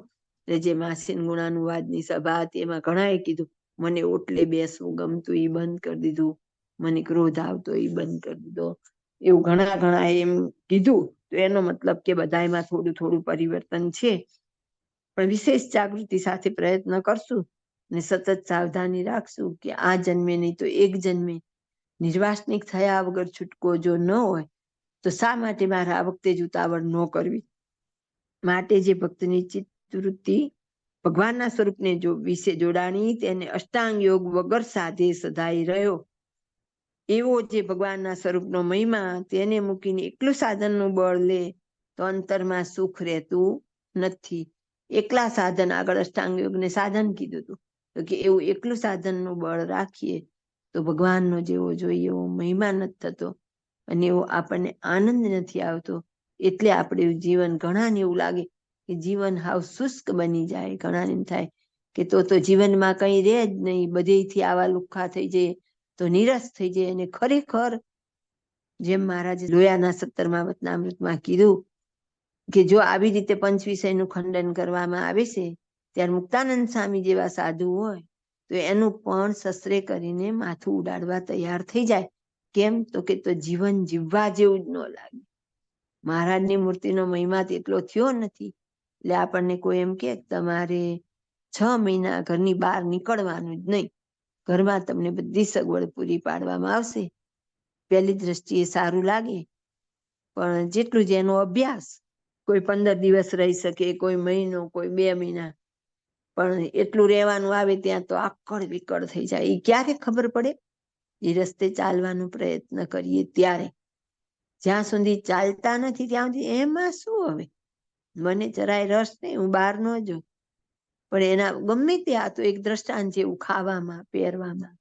એટલે જે માસીન ગુણાનુવાદની સભા હતી એમાં ઘણાએ કીધું મને ઓટલે બેસવું ગમતું, એ બંધ કરી દીધું, મને ક્રોધ આવતો, એ બંધ કરી દીધો. એવું ઘણા એમ કીધું. તો એનો મતલબ કે બધામાં થોડું થોડું પરિવર્તન છે. પણ વિશેષ જાગૃતિ સાથે પ્રયત્ન કરશું ને સતત સાવધાની રાખશું કે આ જન્મે નહીં તો એક જન્મે નિર્વાસનિક થયા વગર છૂટકો જો ન હોય તો શા માટે મારે આ વખતે જ ઉતાવળ ન કરવી? માટે જે ભક્તની ચિત્તવૃત્તિ ભગવાનના સ્વરૂપને વિશે જોડાણી, તેને અષ્ટાંગ યોગ વગર સાધે સદાય રહ્યો. એવો જે ભગવાનના સ્વરૂપનો મહિમા તેને મૂકીને એકલું સાધનનું બળ લે તો અંતરમાં સુખ રહેતું નથી. એકલા સાધન, આગળ અષ્ટાંગ યોગને સાધન કીધું હતું, તો કે એવું એકલું સાધનનું બળ રાખીએ તો ભગવાનનો જેવો જોઈએ એવો મહિમા નથી થતો અને એવો આપણને આનંદ નથી આવતો. એટલે આપણે જીવન ઘણાને એવું લાગે કે જીવન હાવ શુષ્ક બની જાય. ઘણાને એમ થાય કે તો જીવનમાં કઈ રહે જ નહીં, બધેથી આવા લુખ્ખા થઈ જાય, તો નિરાશ થઈ જાય. અને ખરેખર જેમ મહારાજે લોયાના 17મા વચનામૃતમાં કીધું કે જો આવી રીતે પંચ વિષયનું ખંડન કરવામાં આવે છે ત્યારે મુક્તાનંદ સ્વામી જેવા સાધુ હોય તો એનું પણ શસ્ત્રે કરીને માથું ઉડાડવા તૈયાર થઈ જાય. કેમ? તો કે તો જીવન જીવવા જેવું જ ન લાગે. મહારાજની મૂર્તિનો મહિમા એટલો થયો નથી. એટલે આપણને કોઈ એમ કે તમારે 6 મહિના ઘરની બહાર નીકળવાનું જ નહીં, ઘરમાં તમને બધી સગવડ પૂરી પાડવામાં આવશે. પહેલી દ્રષ્ટિએ સારું લાગે, પણ જેટલું જેનો અભ્યાસ, કોઈ 15 દિવસ રહી શકે, કોઈ મહિનો, કોઈ 2 મહિના, પણ એટલું રહેવાનું આવે ત્યાં તો આકળ વિકળ થઈ જાય. એ ક્યારે ખબર પડે? એ રસ્તે ચાલવાનો પ્રયત્ન કરીએ ત્યારે. જ્યાં સુધી ચાલતા નથી ત્યાં સુધી એમાં શું હવે, મને જરાય રસ નહીં, હું બહાર ન જાઉં. પણ એના ગમે તે, આ તો એક દ્રષ્ટાંત જેવું, ખાવામાં, પહેરવામાં,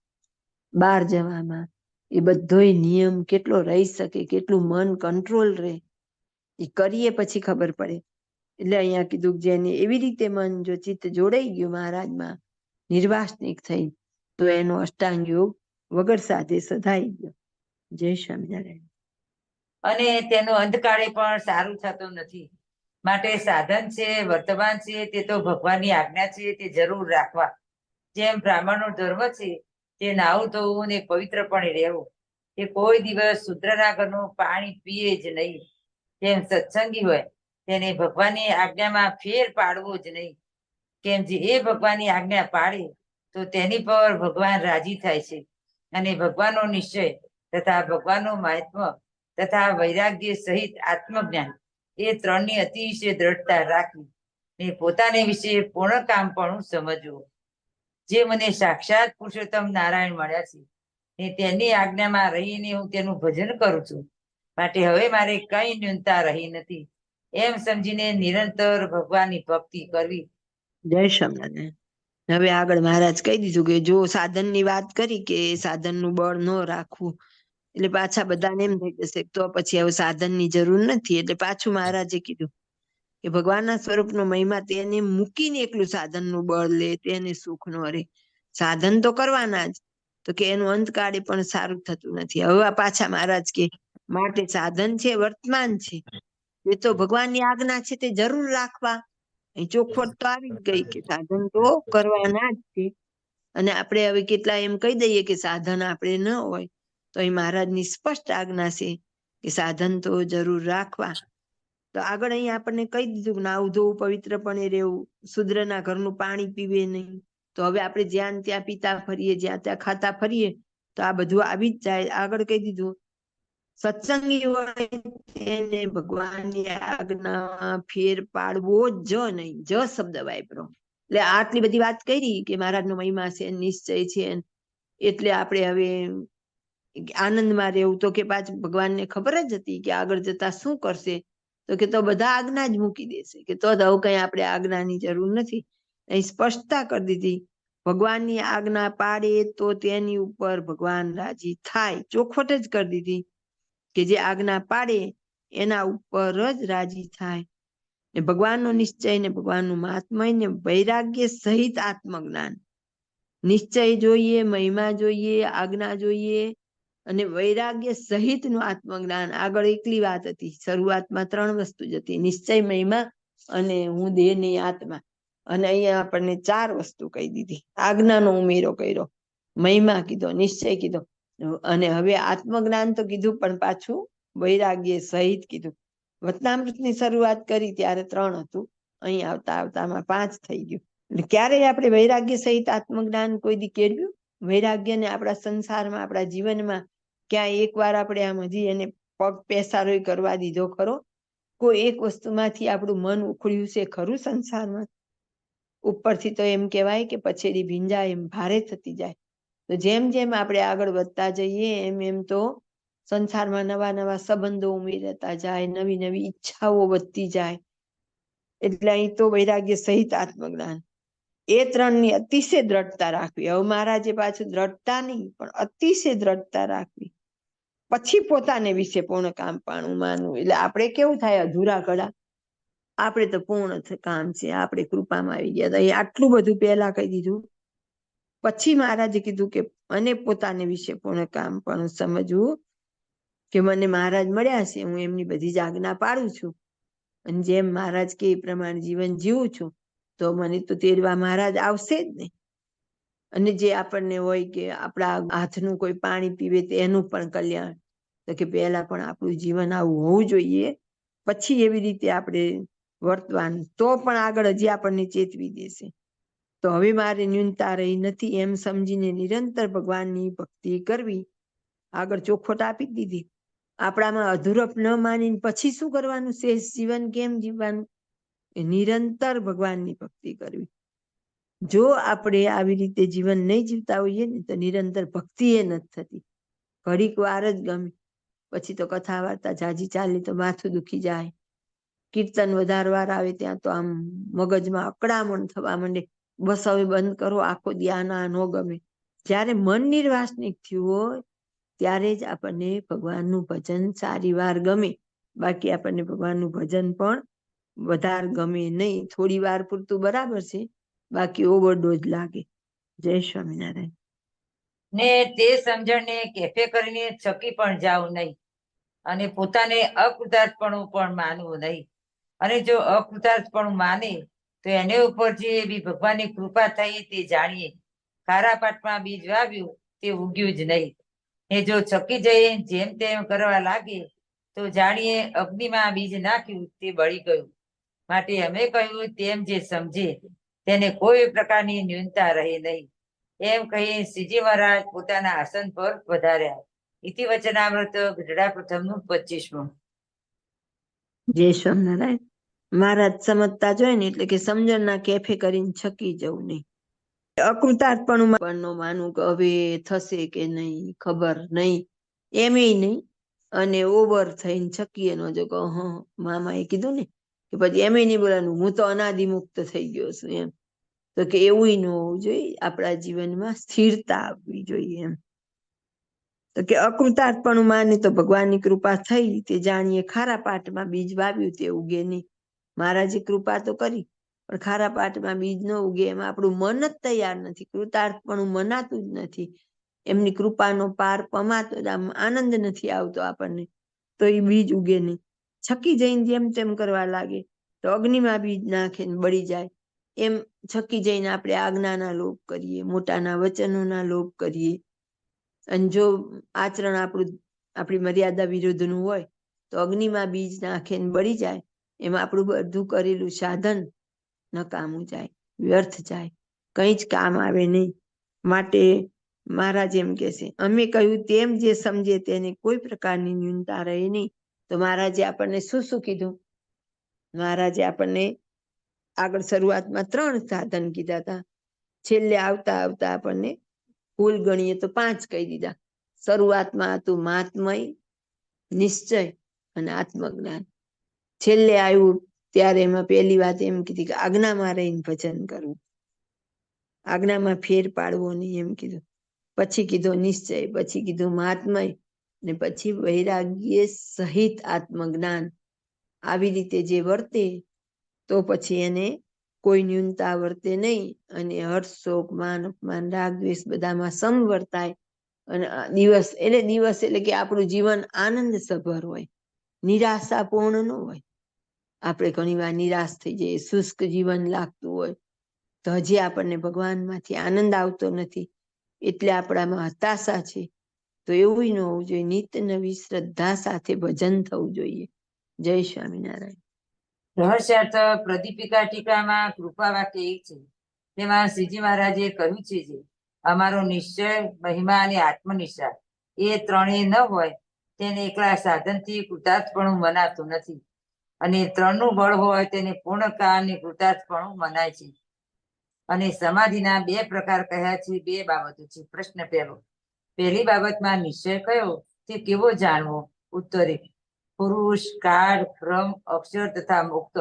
બહાર જવામાં, એ બધોય નિયમ કેટલો રહી શકે, કેટલું મન કંટ્રોલ રહે, એ કરીએ પછી ખબર પડે. એટલે અહીંયા કીધું જેને એવી રીતે મન જો ચિત્ત જોડાઈ ગયું મહારાજમાં, નિર્વાસનિક થઈ, તો એનો અષ્ટાંગ યોગ વગર સાધે સધાઈ ગયો. જય સ્વામિનારાયણ. અને તેનું અંતકાળે પણ સારું થતું નથી. માટે સાધન છે, વર્તમાન છે, તે તો ભગવાનની આજ્ઞા છે, તે જરૂર રાખવા. જેમ બ્રાહ્મણનો ધર્મ છે તે નાવું ધોવું ને પવિત્રપણે રહેવું, તે કોઈ દિવસ શૂદ્રના ઘરનું પાણી પીએ જ નહીં. જેમ સત્સંગી હોય તેને ભગવાનની આજ્ઞામાં ફેર પાડવો જ નહીં. કેમ જે એ ભગવાનની આજ્ઞા પાડે તો તેની પર ભગવાન રાજી થાય છે. અને ભગવાનનો નિશ્ચય તથા ભગવાનનું મહાત્મ્ય તથા વૈરાગ્ય સહિત આત્મજ્ઞાન, એ ત્રણની અતિશય દ્રઢતા રાખી ને પોતાને વિશે પૂર્ણ કામપણું સમજવું. જે મને સાક્ષાત પુરુષોત્તમ નારાયણ મળ્યા છે ને તેની આજ્ઞામાં રહીને હું તેનું ભજન કરું છું, માટે હવે મારે કઈ ન્યૂનતા રહી નથી, એમ સમજીને નિરંતર ભગવાનની ભક્તિ કરવી. જય સ્વામિનારાયણ. હવે આગળ મહારાજ કહી દીધું કે જો સાધનની વાત કરી કે સાધનનું બળ ન રાખવું, એટલે પાછા બધાને એમ થઈ જશે તો પછી હવે સાધનની જરૂર નથી. એટલે પાછું મહારાજે કીધું કે ભગવાનના સ્વરૂપનો મહિમા તેને મૂકીને એકલું સાધનનું બળ લે તેને સુખ ન રહે. સાધન તો કરવાના જ, તો કે એનું અંતકાળે પણ સારું થતું નથી. હવે પાછા મહારાજ કે માટે સાધન છે, વર્તમાન છે, એ તો ભગવાનની આજ્ઞા છે, તે જરૂર રાખવા. અહીં ચોખવટ તો આવી જ ગઈ કે સાધન તો કરવાના જ છે. અને આપણે હવે કેટલા એમ કહી દઈએ કે સાધન આપણે ન હોય, તો અહીં મહારાજની સ્પષ્ટ આજ્ઞા છે કે સાધન તો જરૂર રાખવા. તો આગળ અહીં આપણને કહી દીધું કે નાવું ધોવું, પવિત્રપણે રહેવું, શુદ્રના ઘરનું પાણી પીવે નહીં. તો હવે આપણે જ્યાં ત્યાં પીતા ફરીએ, જ્યાં ત્યાં ખાતા ફરીએ, તો આ બધું આવી જ જાય. આગળ કહી દીધું સત્સંગી હોય તેને ભગવાનની આજ્ઞામાં ફેર પાડવો જ નહીં. જ શબ્દ વાપરો. એટલે આટલી બધી વાત કરી કે મહારાજનો મહિમા છે, નિશ્ચય છે, એટલે આપણે હવે આનંદમાં રહેવું. તો કે પાછું ભગવાનને ખબર જ હતી કે આગળ જતા શું કરશે, તો કે તો બધા આજ્ઞા જ મૂકી દેશે, કે તો હવે કઈ આપણે આજ્ઞાની જરૂર નથી. અહીં સ્પષ્ટતા કરી દીધી, ભગવાનની આજ્ઞા પાડે તો તેની ઉપર ભગવાન રાજી થાય. ચોખવટ જ કરી દીધી કે જે આજ્ઞા પાડે એના ઉપર જ રાજી થાય. ને ભગવાનનો નિશ્ચય ને ભગવાનનું મહાત્મય ને વૈરાગ્ય સહિત આત્મજ્ઞાન. નિશ્ચય જોઈએ, મહિમા જોઈએ, આજ્ઞા જોઈએ, અને વૈરાગ્ય સહિતનું આત્મજ્ઞાન. આગળ એકલી વાત હતી, શરૂઆતમાં 3 વસ્તુ જ હતી, નિશ્ચય, મહિમા અને હું દેહની આત્મા. અને અહીંયા આપણને 4 વસ્તુ કહી દીધી. આજ્ઞાનો ઉમેરો કર્યો, મહિમા કીધો, નિશ્ચય કીધો, અને હવે આત્મજ્ઞાન તો કીધું, પણ પાછું વૈરાગ્ય સહિત કીધું. વચનામૃતની શરૂઆત કરી ત્યારે 3 હતું, અહીં આવતા આવતામાં 5 થઈ ગયું. એટલે ક્યારેય આપણે વૈરાગ્ય સહિત આત્મજ્ઞાન કોઈ દી કેળવ્યું? વૈરાગ્યને આપણા સંસારમાં, આપણા જીવનમાં ક્યાંય એકવાર આપણે આમ હજી એને પગ પેસારો કરવા દીધો ખરો? કોઈ એક વસ્તુમાંથી આપણું મન ઉખડ્યું છે ખરું સંસારમાં? ઉપરથી તો એમ કહેવાય કે પછેડી ભીંજાય એમ ભારે થતી જાય, તો જેમ જેમ આપણે આગળ વધતા જઈએ એમ એમ તો સંસારમાં નવા નવા સંબંધો ઉમેરાતા જાય, નવી નવી ઈચ્છાઓ વધતી જાય. એટલે અહીં તો વૈરાગ્ય સહિત આત્મજ્ઞાન, એ ત્રણની અતિશય દ્રઢતા રાખવી. હવે મહારાજે પાછું દ્રઢતા નહીં પણ અતિશય દ્રઢતા રાખવી, પછી પોતાને વિશે પૂર્ણ કામ પાણું માનવું. એટલે આપણે કેવું થાય, અધૂરા કળા, આપણે તો પૂર્ણ કામ છે, આપણે કૃપામાં આવી ગયા હતા. એ આટલું બધું પહેલા કહી દીધું, પછી મહારાજે કીધું કે મને પોતાને વિશે પૂર્ણ કામ પણ સમજવું, કે મને મહારાજ મળ્યા છે, હું એમની બધી જ આજ્ઞા પાડું છું, અને જેમ મહારાજ કે એ પ્રમાણે જીવન જીવું છું, તો મને તો તેડવા મહારાજ આવશે જ ને. અને જે આપણને હોય કે આપણા હાથનું કોઈ પાણી પીવે તો એનું પણ કલ્યાણ, તો કે પહેલા પણ આપણું જીવન આવું હોવું જોઈએ, પછી એવી રીતે આપણે વર્તવાનું, તો પણ આગળ હજી આપણને ચેતવી દેશે. તો હવે મારે ન્યૂનતા રહી નથી એમ સમજીને નિરંતર ભગવાનની ભક્તિ કરવી. આગળ ચોખવટ આપી દીધી. આપણામાં અધૂરપ ન માનીને પછી શું કરવાનું, શેષ જીવન કેમ જીવવાનું, એ નિરંતર ભગવાનની ભક્તિ કરવી. જો આપણે આવી રીતે જીવન નહીં જીવતા હોઈએ ને તો નિરંતર ભક્તિ એ નથી થતી. ઘડીક વાર જ ગમે, પછી તો કથા વાર્તા જાજી ચાલે તો માથું દુખી જાય, કીર્તન વધારે વાર આવે ત્યાં તો આમ મગજમાં અકળામણ થવા માંડે, બસ હવે બંધ કરો, આખો ધ્યાન આ ન ગમે. જ્યારે મન નિર્વાસનિક થયું હોય ત્યારે જ આપણને ભગવાનનું ભજન સારી વાર ગમે, બાકી આપણને ભગવાનનું ભજન પણ વધારે ગમે નહીં. થોડી વાર પૂરતું બરાબર છે, બાકી ઓવરડોઝ લાગે. જય સ્વામિનારાયણ. ને તે સમજણને કેફે કરીને છકી પણ જાવ નહીં, અને પોતાને અકૃતાર્થપણું પણ માનવું નહીં. અને જો અકૃતાર્થપણું માને તો એને ઉપર જે એવી ભગવાનની કૃપા થઈ તે જાણીએ. ખારા પાટમાં બીજ વાવ્યું તે ઉગ્યું જ નહીં. ને જો છકી જઈ જેમ તેમ કરવા લાગે તો જાણીએ અગ્નિમાં બીજ નાખ્યું તે બળી ગયું. માટે અમે કહ્યું તેમ જે સમજે તેને કોઈ પ્રકારની ન્યૂનતા રહે નહીં. એમ કહી શ્રીજી મહારાજ પોતાના આસન પર વધાર્યા. ઇતિ વચનામૃત ગઢડા પ્રથમનું 25મું. જય સ્વામિનારાયણ. મહારાજ સમજતા જોઈ ને એટલે કે સમજણના કેફે કરીને છકી જવું નહીં. અકૃતાર્થપણું માનવું કે હવે થશે કે નહીં ખબર નહીં, એમેય નહીં. અને ઓવર થઈને છકીએ ન જો કહો, મામાએ કીધું ને કે પછી એમેય નહીં બોલવાનું હું તો અનાદિમુક્ત થઈ ગયો છું એમ. તો કે એવું ન હોવું જોઈએ, આપણા જીવનમાં સ્થિરતા આવવી જોઈએ એમ. તો કે અકૃતાર્થપણું માને તો ભગવાનની કૃપા થઈ તે જાણીએ. ખારા પાટમાં બીજ વાવ્યું તે ઉગે નહીં. મહારાજે કૃપા તો કરી પણ ખારા પાટમાં બીજ ન ઉગે, એમાં આપણું મન જ તૈયાર નથી, કૃતાર્થપણું મનાતું જ નથી. એમની કૃપાનો પાર પમાતો જ આમ આનંદ નથી આવતો આપણને, તો એ બીજ ઉગે નહીં. છકી જઈને જેમ તેમ કરવા લાગે તો અગ્નિમાં બીજ નાખે ને બળી જાય. એમ છકી જઈને આપણે આજ્ઞાના લોપ કરીએ, મોટાના વચનોના લોપ કરીએ, અને જો આચરણ આપણી મર્યાદા વિરુદ્ધનું હોય તો અગ્નિમાં બીજ નાખે ને બળી જાય. એમાં આપણું બધું કરેલું સાધન નકામું જાય, વ્યર્થ જાય, કંઈ જ કામ આવે નહીં. માટે મહારાજ એમ કે છે, અમે કહ્યું તેમ જે સમજે તેને કોઈ પ્રકારની ન્યૂનતા રહે નહીં. તો મહારાજે આપણને શું શું કીધું? મહારાજે આપણને આગળ શરૂઆતમાં 3 સાધન કીધા હતા, છેલ્લે આવતા આવતા આપણને કુલ ગણીએ તો 5 કહી દીધા. શરૂઆતમાં હતું મહાત્મય, નિશ્ચય અને આત્મજ્ઞાન. છેલ્લે આવ્યું ત્યારે એમાં પહેલી વાત એમ કીધી કે આજ્ઞામાં રહીને ભજન કરવું, આજ્ઞામાં ફેર પાડવો નહીં એમ કીધું. પછી કીધો નિશ્ચય, પછી કીધું મહાત્મય, ને પછી વૈરાગ્ય સહિત આત્મજ્ઞાન. આવી રીતે જે વર્તે તો પછી એને કોઈ ન્યૂનતા વર્તે નહીં, અને હર્ષ શોક માન અપમાન રાગ દ્વેષ બધામાં સમ વર્તાય. અને દિવસ એટલે કે આપણું જીવન આનંદ સભર હોય, નિરાશા પૂર્ણ ન હોય. આપણે ઘણી વાર નિરાશ થઈ જઈએ, શુષ્ક જીવન લાગતું હોય તો હજી આપણને ભગવાનમાંથી આનંદ આવતો નથી, એટલે આપણામાં હતાશા છે. તો એવું ન હોવું જોઈએ, નિત્ય નવી શ્રદ્ધા સાથે ભજન થવું જોઈએ. જય સ્વામિનારાયણ. રહસ્યાર્થ પ્રદીપિકા ટીકામાં કૃપા વાક્ય એક છે. તેમાં શ્રીજી મહારાજે કહ્યું છે જે અમારો નિશ્ચય, મહિમા અને આત્મનિષ્ઠા એ ત્રણેય ન હોય તેને એકલા સાધનથી કૃતાર્થપણું મનાતું નથી, અને 3નું બળ હોય તેને પૂર્ણકાળની કૃતાર્થપણું મનાય છે. અને સમાધિના બે પ્રકાર કહ્યા છે. બે બાબતો છે. પ્રશ્ન પહેલો, પહેલી બાબતમાં નિશ્ચય કયો તે કેવો જાણવો? ઉત્તર એક, પુરુષ, કાળ, બ્રહ્મ, અક્ષર તથા મુક્ત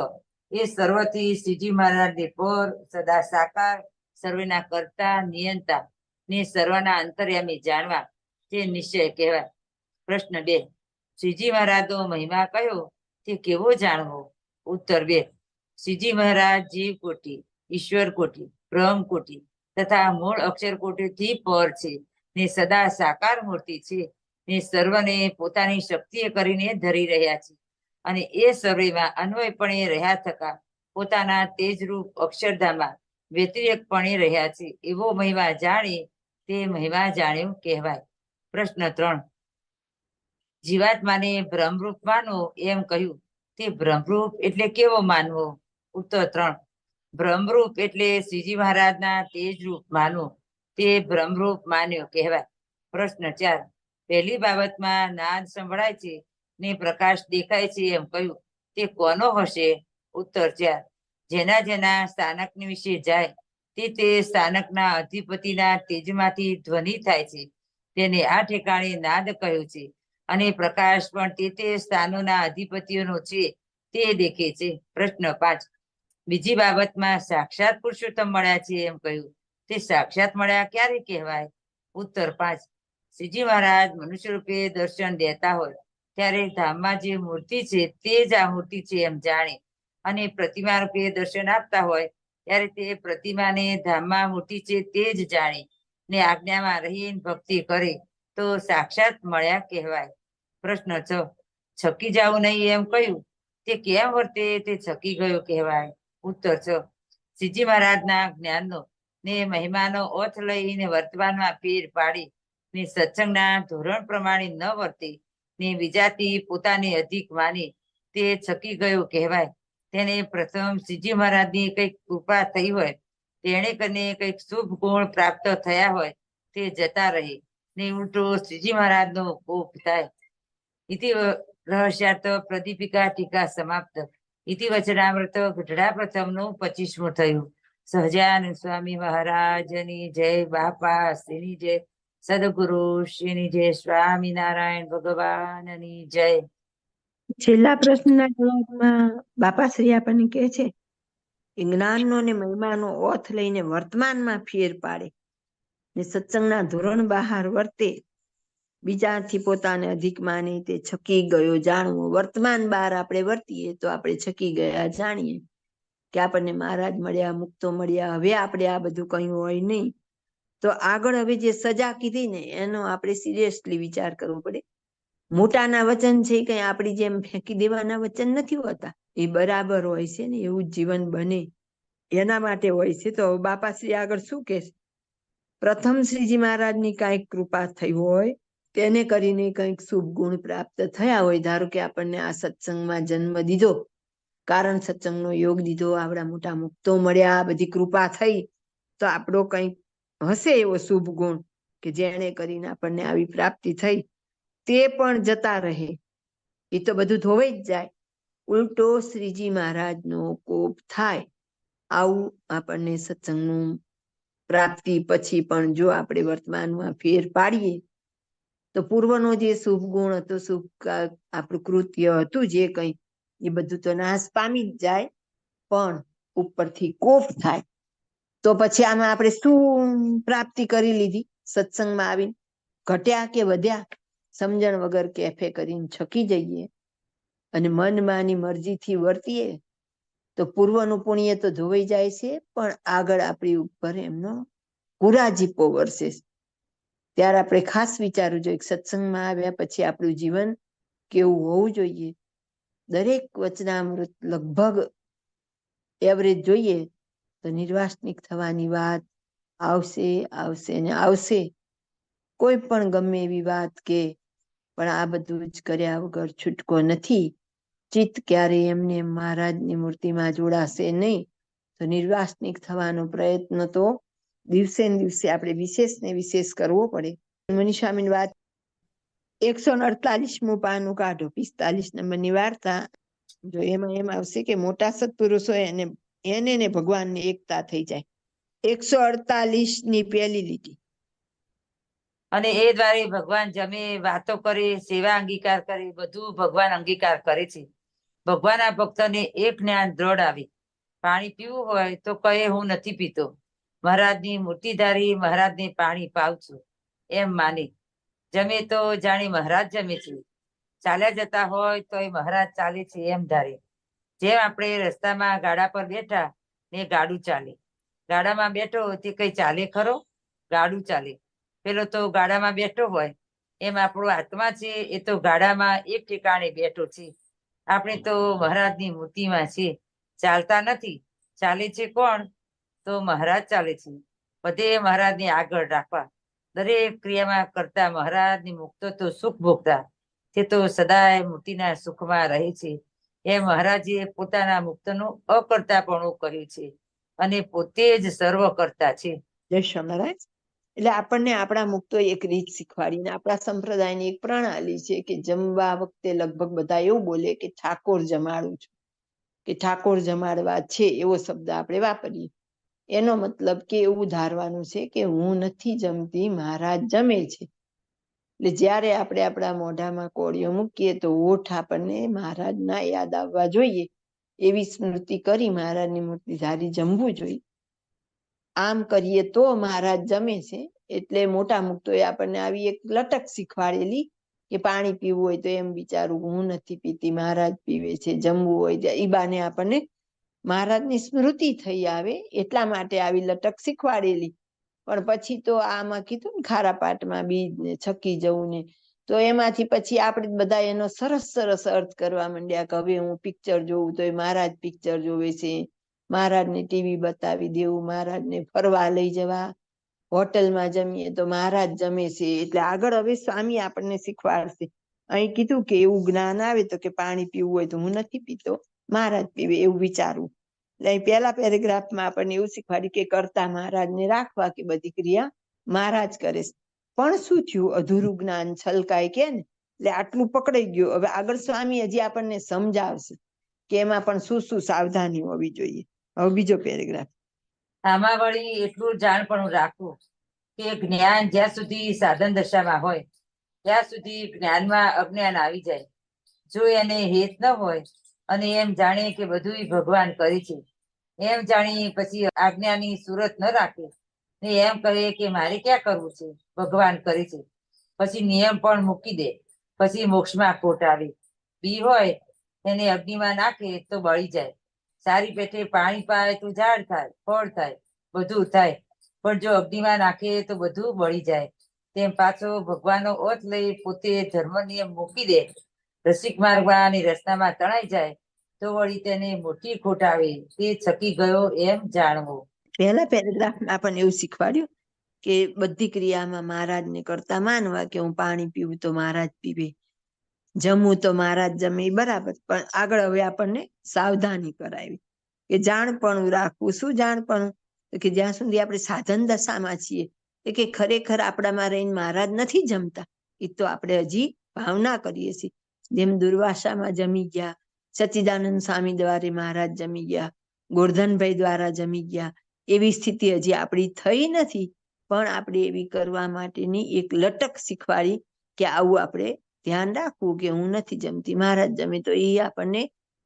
એ સર્વથી શ્રીજી મહારાજને પર, સદા સાકાર, સર્વેના કર્તા નિયંતા ને સર્વના અંતર્યામી જાણવા તે નિશ્ચય કહેવાય. પ્રશ્ન બે, શ્રીજી મહારાજનો મહિમા કયો તે કેવો જાણવો? ઉત્તર બે, શ્રીજી મહારાજ જીવ કોટી, ઈશ્વર કોટી, બ્રહ્મ કોટી તથા મૂળ અક્ષર કોટીથી પર છે ને સદા સાકાર મૂર્તિ છે ને સર્વને પોતાની શક્તિએ કરીને ધરી રહ્યા છે અને એ સર્વેમાં અન્વયપણે રહ્યા થકા પોતાના તેજરૂપ અક્ષરધામમાં વ્યતિરેકપણે રહ્યા છે. એવો મહિમા જાણી તે મહિમા જાણ્યો કહેવાય. પ્રશ્ન ત્રણ, જીવાત્માને બ્રહ્મરૂપ માનો એમ કહ્યું તે બ્રહ્મરૂપ એટલે કેવો માનવો? ઉત્તર ત્રણ, બ્રહ્મરૂપ એટલે શ્રીજી મહારાજના તેજરૂપ માનવું તે બ્રહ્મરૂપ માન્યો કહેવાય. પ્રશ્ન ચાર, પહેલી બાબતમાં નાદ સંભળાય છે ને પ્રકાશ દેખાય છે એમ કહ્યું તે કોનો હશે? ઉત્તર ચાર, જેના જેના સ્થાનકની વિશે જાય તે સ્થાનકના અધિપતિના તેજમાંથી ધ્વનિ થાય છે તેને આ ઠેકાણે નાદ કહ્યું છે અને પ્રકાશ પણ તે સ્થાનોના અધિપતિઓનો છે તે દેખે છે. પ્રશ્ન પાંચ, બીજી બાબતમાં સાક્ષાત પુરુષોત્તમ મળ્યા છે એમ કહ્યું તે સાક્ષાત મળ્યા ક્યારે કહેવાય? ઉત્તર પાંચ, શ્રીજી મહારાજ મનુષ્ય રૂપે દર્શન દેતા હોય ત્યારે ધામમાં જે મૂર્તિ છે તે જ આ મૂર્તિ છે એમ જાણે અને પ્રતિમા રૂપે દર્શન આપતા હોય ત્યારે તે પ્રતિમાને ધામમાં મૂર્તિ છે તે જ જાણે ને આજ્ઞામાં રહીને ભક્તિ કરે તો સાક્ષાત મળ્યા કહેવાય. પ્રશ્ન છ, છકી જવું નહીં એમ કહ્યું તે કેમ વર્તે તે છકી ગયો કહેવાય? ઉત્તર છ, શ્રીજી મહારાજના જ્ઞાનનો ને મહિમાનો ઓથ લઈને વર્તમાનમાં ફેર પાડી ને સત્સંગના ધોરણ પ્રમાણે ન વર્તે ને બીજાથી પોતાની અધિક માની તે છકી ગયો કહેવાય. તેને પ્રથમ શ્રીજી મહારાજની કંઈક કૃપા થઈ હોય તેણે કરીને કંઈક શુભ ગુણ પ્રાપ્ત થયા હોય તે જતા રહે ને ઉલટો શ્રીજી મહારાજનો કોપ થાય. ઇતિ રહસ્યાર્થ પ્રદીપિકા ટીકા સમાપ્ત. ઇતિ વચનામૃત ગઢડા પ્રથમનું 25મું થયું. સહજાનંદ સ્વામી મહારાજની જય. બાપા શ્રીની જય. સદગુરુ શ્રીની જય. સ્વામિનારાયણ ભગવાનની જય. છેલ્લા પ્રશ્નના જવાબમાં બાપાશ્રી આપણને કહે છે કે જ્ઞાનનો ને મહિમાનો ઓથ લઈને વર્તમાનમાં ફેર પાડે ને સત્સંગના ધોરણ બહાર વર્તે બીજાથી પોતાને અધિક માને તે છકી ગયો જાણવો. વર્તમાન બહાર આપણે વર્તીએ તો આપણે છકી ગયા જાણીએ કે આપણને મહારાજ મળ્યા, મુક્તો મળ્યા. હવે આપણે આ બધું કહ્યું હોય નહીં તો આગળ હવે જે સજા કીધી ને એનો આપણે સિરિયસલી વિચાર કરવો પડે. મોટાના વચન છે કઈ આપણી જેમ ફેંકી દેવાના વચન નથી હોતા, એ બરાબર હોય છે ને એવું જીવન બને એના માટે હોય છે. તો બાપાશ્રી આગળ શું કે, પ્રથમ શ્રીજી મહારાજની કાંઈક કૃપા થઈ હોય તેને કરીને કંઈક શુભ ગુણ પ્રાપ્ત થયા હોય. ધારો કે આપણને આ સત્સંગમાં જન્મ દીધો, કારણ સત્સંગનો યોગ દીધો, આવડા મોટા મુક્તો મળ્યા, આ બધી કૃપા થઈ તો આપણો કંઈક હશે એવો શુભ ગુણ કે જેને કરીને આપણને આવી પ્રાપ્તિ થઈ તે પણ જતા રહે. એ તો બધું ધોવાઈ જ જાય. ઉલટો શ્રીજી મહારાજનો કોપ થાય. આવું આપણને સત્સંગનું પ્રાપ્તિ પછી પણ જો આપણે વર્તમાનમાં ફેર પાડીએ તો પૂર્વનો જે શુભ ગુણ હતો, શુભ આપણું કૃત્ય હતું જે કંઈ, એ બધું તો નાશ પામી જ જાય. પણ ઉપરથી કોપ થાય તો પછી આમાં આપણે શું પ્રાપ્તિ કરી લીધી? સત્સંગમાં આવીને ઘટ્યા કે વધ્યા? સમજણ વગર કેફે કરીને છકી જઈએ અને મનમાંની મરજીથી વર્તીએ તો પૂર્વનું પુણ્ય તો ધોવાઈ જાય છે પણ આગળ આપણી ઉપર એમનો કુરાજીપો વરસે. ત્યારે આપણે ખાસ વિચારવું જોઈએ કે સત્સંગમાં આવ્યા પછી આપણું જીવન કેવું હોવું જોઈએ. દરેક વચનામૃત લગભગ એવરેજ જોઈએ તો નિર્વાસનિક થવાની વાત આવશે આવશે ને આવશે. કોઈ પણ ગમે એવી વાત કે પણ આ બધું જ કર્યા વગર છૂટકો નથી. ચિત્ત ક્યારે એમને મહારાજની મૂર્તિમાં જોડાશે નહીં તો નિર્વાસનિક થવાનો પ્રયત્ન તો દિવસે ને દિવસે આપણે વિશેષ ને વિશેષ કરવો પડે. મનીસ્વામીની વાત 148મું પાનું કાઢો, 45 નંબરની વાર્તા. જો એમાં એમ આવશે કે મોટા સત્પુરુષો એને ને ભગવાનની એકતા થઈ જાય. 148 પહેલી લીટી. અને એ દ્વારે ભગવાન જમે, વાતો કરે, સેવા અંગીકાર કરે, બધું ભગવાન અંગીકાર કરે છે. ભગવાનના ભક્તને એક જ્ઞાન દ્રઢ આવે, પાણી પીવું હોય તો કહે હું નથી પીતો, મહારાજની મૂર્તિ ધારી મહારાજને પાણી પાવ છું એમ માને. જમે તો જાણે મહારાજ જમે છે, ચાલ્યા જતા હોય તો એ મહારાજ ચાલે છે એમ ધારે. જેમ આપણે રસ્તામાં ગાડા પર બેઠા ને ગાડું ચાલે, ગાડામાં બેઠો તે કઈ ચાલે ખરો? ગાડું ચાલે. પેલો તો ગાડામાં બેઠો હોય એમ આપણો આત્મા છે એ તો ગાડામાં એક ઠેકાણે બેઠો છે. આપણે તો મહારાજની મૂર્તિમાં છીએ, ચાલતા નથી. ચાલે છે કોણ? તો મહારાજ ચાલે છે. બધે મહારાજને આગળ રાખવા, દરેક ક્રિયામાં કરતા મહારાજની મુક્તો તો સુખ ભોગતા, તે તો સદાય મૂર્તિના સુખમાં રહે છે. એ મહારાજે પોતાના મુક્તનું અકર્તાપણું કહ્યું છે અને પોતે જ સર્વ કરતા છે. જય સ્વામિનારાયણ. એટલે આપણને આપણા મુક્તો એક રીત શીખવાડીને આપણા સંપ્રદાયની એક પ્રણાલી છે કે જમવા વખતે લગભગ બધા એવું બોલે કે ઠાકોર જમાડું છું, કે ઠાકોર જમાડવા છે એવો શબ્દ આપણે વાપરીએ. એનો મતલબ કે એવું ધારવાનું છે કે હું નથી જમતી, મહારાજ જમે છે. એટલે જ્યારે આપણે આપણા મોઢામાં કોળીઓ મૂકીએ તો ઓઠ આપણને મહારાજના યાદ આવવા જોઈએ એવી સ્મૃતિ કરી મહારાજની મૂર્તિ ધારી જમવું જોઈએ. આમ કરીએ તો મહારાજ જમે છે. એટલે મોટા મુક્તોએ આપણને આવી એક લટક શીખવાડેલી કે પાણી પીવું હોય તો એમ વિચારું હું નથી પીતી, મહારાજ પીવે છે. જમવું હોય ઈ બાને આપણને મહારાજની સ્મૃતિ થઈ આવે એટલા માટે આવી લટક શીખવાડેલી. પણ પછી તો આમાં કીધું ને ખારા પાટમાં બીજ ને છકી જવું ને, તો એમાંથી પછી આપણે બધા એનો સરસ સરસ અર્થ કરવા માંડ્યા કે હવે હું પિક્ચર જોઉં તો એ મહારાજ પિક્ચર જોવે છે, મહારાજને ટીવી બતાવી દેવું, મહારાજને ફરવા લઈ જવા, હોટલમાં જમીએ તો મહારાજ જમે છે. એટલે આગળ હવે સ્વામી આપણને શીખવાડશે. અહીં કીધું કે એવું જ્ઞાન આવે તો કે પાણી પીવું હોય તો હું નથી પીતો, મહારાજ પીવે એવું વિચારવું. એટલે અહીં પહેલા પેરેગ્રાફમાં આપણને એવું શીખવાડ્યું કે કરતા મહારાજને રાખવા, કે બધી ક્રિયા મહારાજ કરે છે. પણ શું થયું? અધૂરું જ્ઞાન છલકાય કે ને, એટલે આટલું પકડાઈ ગયું. હવે આગળ સ્વામી હજી આપણને સમજાવશે કે એમાં પણ શું શું સાવધાની હોવી જોઈએ. હવે બીજો પેરેગ્રાફ. આમાં વળી એટલું જાણપણું રાખવું કે જ્ઞાન જ્યાં સુધી સાધન દશામાં હોય ત્યાં સુધી જ્ઞાનમાં અજ્ઞાન આવી જાય. જો એને હેત ન હોય અને એમ જાણે કે બધું ભગવાન કરે છે એમ જાણી પછી આજ્ઞાની સુરત ન રાખે ને એમ કહે કે મારે ક્યાં કરવું છે, ભગવાન કરે છે. પછી નિયમ પણ મૂકી દે, પછી મોક્ષમાં ખોટ આવે. બી હોય એને અગ્નિમાં નાખે તો બળી જાય, સારી પેટે પાણી પાય તો ઝાડ થાય, ફળ થાય, બધું થાય. પણ જો અગ્નિમાં નાખે તો બધું બળી જાય. તેમ પાછો ભગવાનનો ઓથ લઈ પોતે ધર્મ નિયમ મૂકી દે, રસિક માર્ગમાં અને રસ્તામાં તણાઈ જાય તો વળી તેને મોટી ખોટ આવે, તે છકી ગયો એમ જાણવું. પહેલા પેરેગ્રાફમાં આપણને એવું શીખવાડ્યું કે બધી ક્રિયામાં મહારાજને કરતા માનવા, કે હું પાણી પીવું તો મહારાજ પીવે, જમવું તો મહારાજ જમે, બરાબર. પણ આગળ હવે આપણને સાવધાની કરાવી કે જાણપણું રાખવું. શું જાણપણું? તો કે જ્યાં સુધી આપણે સાધન દશામાં છીએ કે ખરેખર આપણામાં રહીને મહારાજ નથી જમતા, એ તો આપણે હજી ભાવના કરીએ છીએ. જેમ દુર્વાસામાં જમી ગયા, સચ્ચિદાનંદ સ્વામી દ્વારે મહારાજ જમી ગયા, ગોરધનભાઈ દ્વારા જમી ગયા, એવી સ્થિતિ હજી આપણી થઈ નથી. પણ આપણે એવી કરવા માટેની એક લટક શીખવાડી કે આવું આપણે ધ્યાન રાખવું કે હું નથી જમતી, મહારાજ જમે. તો એ આપણને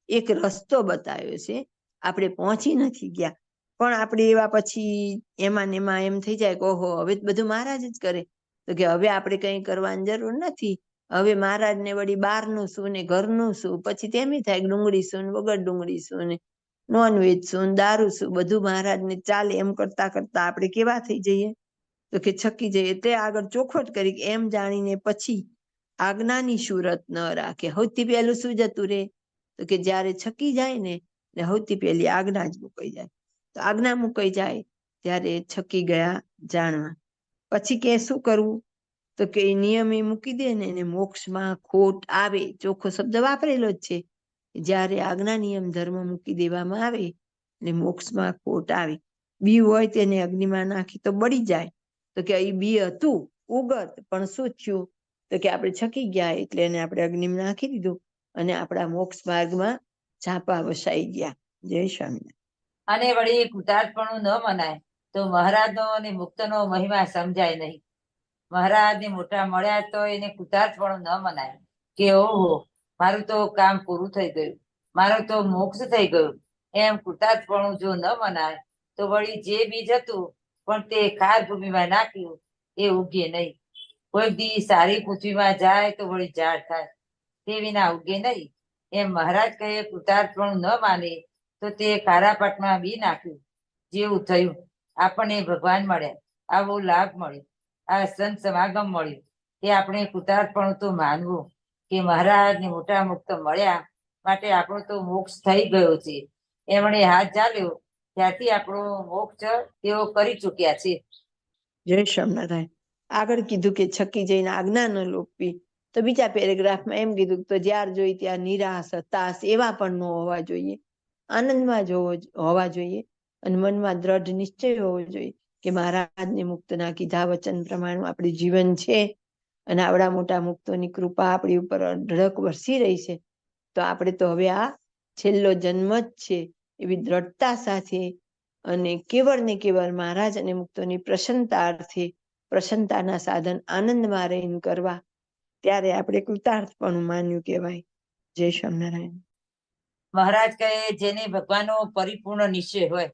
એક રસ્તો બતાવ્યો છે. આપણે પહોંચી નથી ગયા પણ આપણે એવા પછી એમાં ને એમાં એમ થઈ જાય કે ઓહો હવે બધું મહારાજ જ કરે, તો કે હવે આપણે કંઈ કરવાની જરૂર નથી. હવે મહારાજને વળી બહારનું શું ને ઘરનું શું, પછી તેમ થાય ડુંગળી શું ને વગર ડુંગળી શું ને નોનવેજ શું, દારૂ શું, બધું મહારાજને ચાલે. એમ કરતા કરતા આપણે કેવા થઈ જઈએ? તો કે છકી જઈએ. એટલે આગળ ચોખવટ કરી કે એમ જાણીને પછી આજ્ઞાની સુરત ન રાખે. સૌથી પહેલું શું જતું રહે? તો કે જ્યારે છકી જાય ને સૌથી પહેલી આજ્ઞા જ મુકાઈ જાય. તો આજ્ઞા મુકાઈ જાય ત્યારે છકી ગયા જાણવા. પછી કે શું કરવું? તો કે નિયમ એ મૂકી દે ને એને મોક્ષમાં ખોટ આવે. ચોખ્ખો શબ્દ વાપરેલો જ છે. જ્યારે આજ્ઞા નિયમ ધર્મ મૂકી દેવામાં આવે ને મોક્ષમાં ખોટ આવે. બી હોય તેને અગ્નિમાં નાખી તો બળી જાય. તો કે એ બી હતું ઉગત, પણ શું થયું? તો કે આપણે છકી ગયા એટલે એને આપણે અગ્નિમાં નાખી દીધું અને આપણા મોક્ષ માર્ગમાં ઝાંપા વસાઈ ગયા. જય સ્વામિનારાયણ. અને વળી કુતાર્થપણું ન મનાય તો તો મહારાજનો અને મુક્તનો મહિમા સમજાય નહીં. મહારાજને મોટા મળ્યા તો એને કૃતાર્થપણું ન મનાય કે ઓહો મારું તો કામ પૂરું થઈ ગયું, મારું તો મોક્ષ થઈ ગયું. એમ કૃતાર્થપણું જો ન મનાય તો વળી જે બીજ હતું પણ તે ખાર ભૂમિમાં નાખ્યું એ ઉગે નહીં. કોઈ દી સારી પૃથ્વીમાં જાય તો વળી ઝાડ થાય, તે વિના ઉગે નહીં. એમ મહારાજ કહે કૃતાર્થપણું ન માને તો તે ખારા પાટમાં બી નાખ્યું જેવું થયું. આપણને ભગવાન મળ્યા, આવો લાભ મળ્યો, આ સંત સમાગમ મળ્યું, તે આપણે કૃતાર્થપણું તો માનવું કે મહારાજને મોટા મુક્ત મળ્યા માટે આપણો તો મોક્ષ થઈ ગયો છે. એમણે હાથ ચાલ્યો ત્યાંથી આપણો મોક્ષ તેઓ કરી ચૂક્યા છે. જય સ્વામિનારાયણ. આગળ કીધું કે છકી જઈને આજ્ઞા ન લોપવી, તો બીજા પેરેગ્રાફમાં એમ કીધું તો જ્યાર જોઈ ત્યાં નિરાશ હતાશ એવા પણ ન હોવા જોઈએ, આનંદમાં જ હોવા જોઈએ અને મનમાં દ્રઢ નિશ્ચય હોવો જોઈએ કે મહારાજને મુક્તના કીધા વચન પ્રમાણે આપણું જીવન છે અને આવડા મોટા મુક્તોની કૃપા આપણી ઉપર અઢળક વરસી રહી છે. તો આપણે તો હવે આ છેલ્લો જન્મ જ છે એવી દ્રઢતા સાથે અને કેવળ ને કેવળ મહારાજ અને મુક્તોની પ્રસન્નતાર્થે પ્રસન્નતાના સાધન આનંદમાં રહીને કરવા, ત્યારે આપણે કૃતાર્થપણું માન્યું કહેવાય. જય સ્વામિનારાયણ. મહારાજ કહે જેને ભગવાનનો પરિપૂર્ણ નિશ્ચય હોય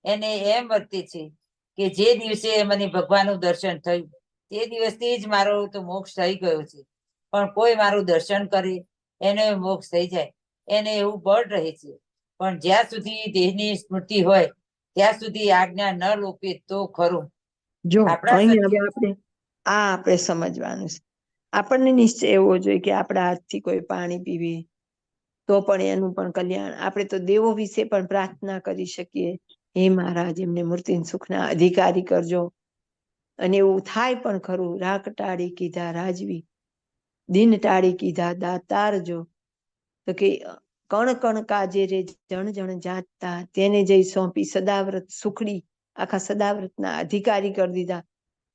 એને એમ વર્તે છે કે જે દિવસે મને ભગવાનનું દર્શન થયું તે દિવસથી જ મારો તો મોક્ષ થઈ ગયો છે. પણ કોઈ મારું દર્શન કરે એને મોક્ષ થઈ જાય, એને એવું બળ રહે છે. પણ જ્યાં સુધી દેહની સ્મૃતિ હોય ત્યાં સુધી આજ્ઞા ન લોપે તો ખરું. જો આપણા અહીં હવે સત્ય આપણે સમજવાનું છે. આપણને નિશ્ચય એવો જોઈએ કે આપણા હાથથી કોઈ પાણી પીવી તો પણ એનું પણ કલ્યાણ. આપણે તો દેવો વિશે પણ પ્રાર્થના કરી શકીએ, હે મહારાજ એમને મૂર્તિ સુખના અધિકારી કરજો. અને એવું થાય પણ ખરું. રાખ ટાળી કીધા રાજવી, દિન ટાળી કીધા દાતારજો. તો કે કણ કણ કાજે રે જણ જણ જાતતા, તેને જઈ સોંપી સદાવ્રત સુખડી. આખા સદાવ્રતના અધિકારી કરી દીધા.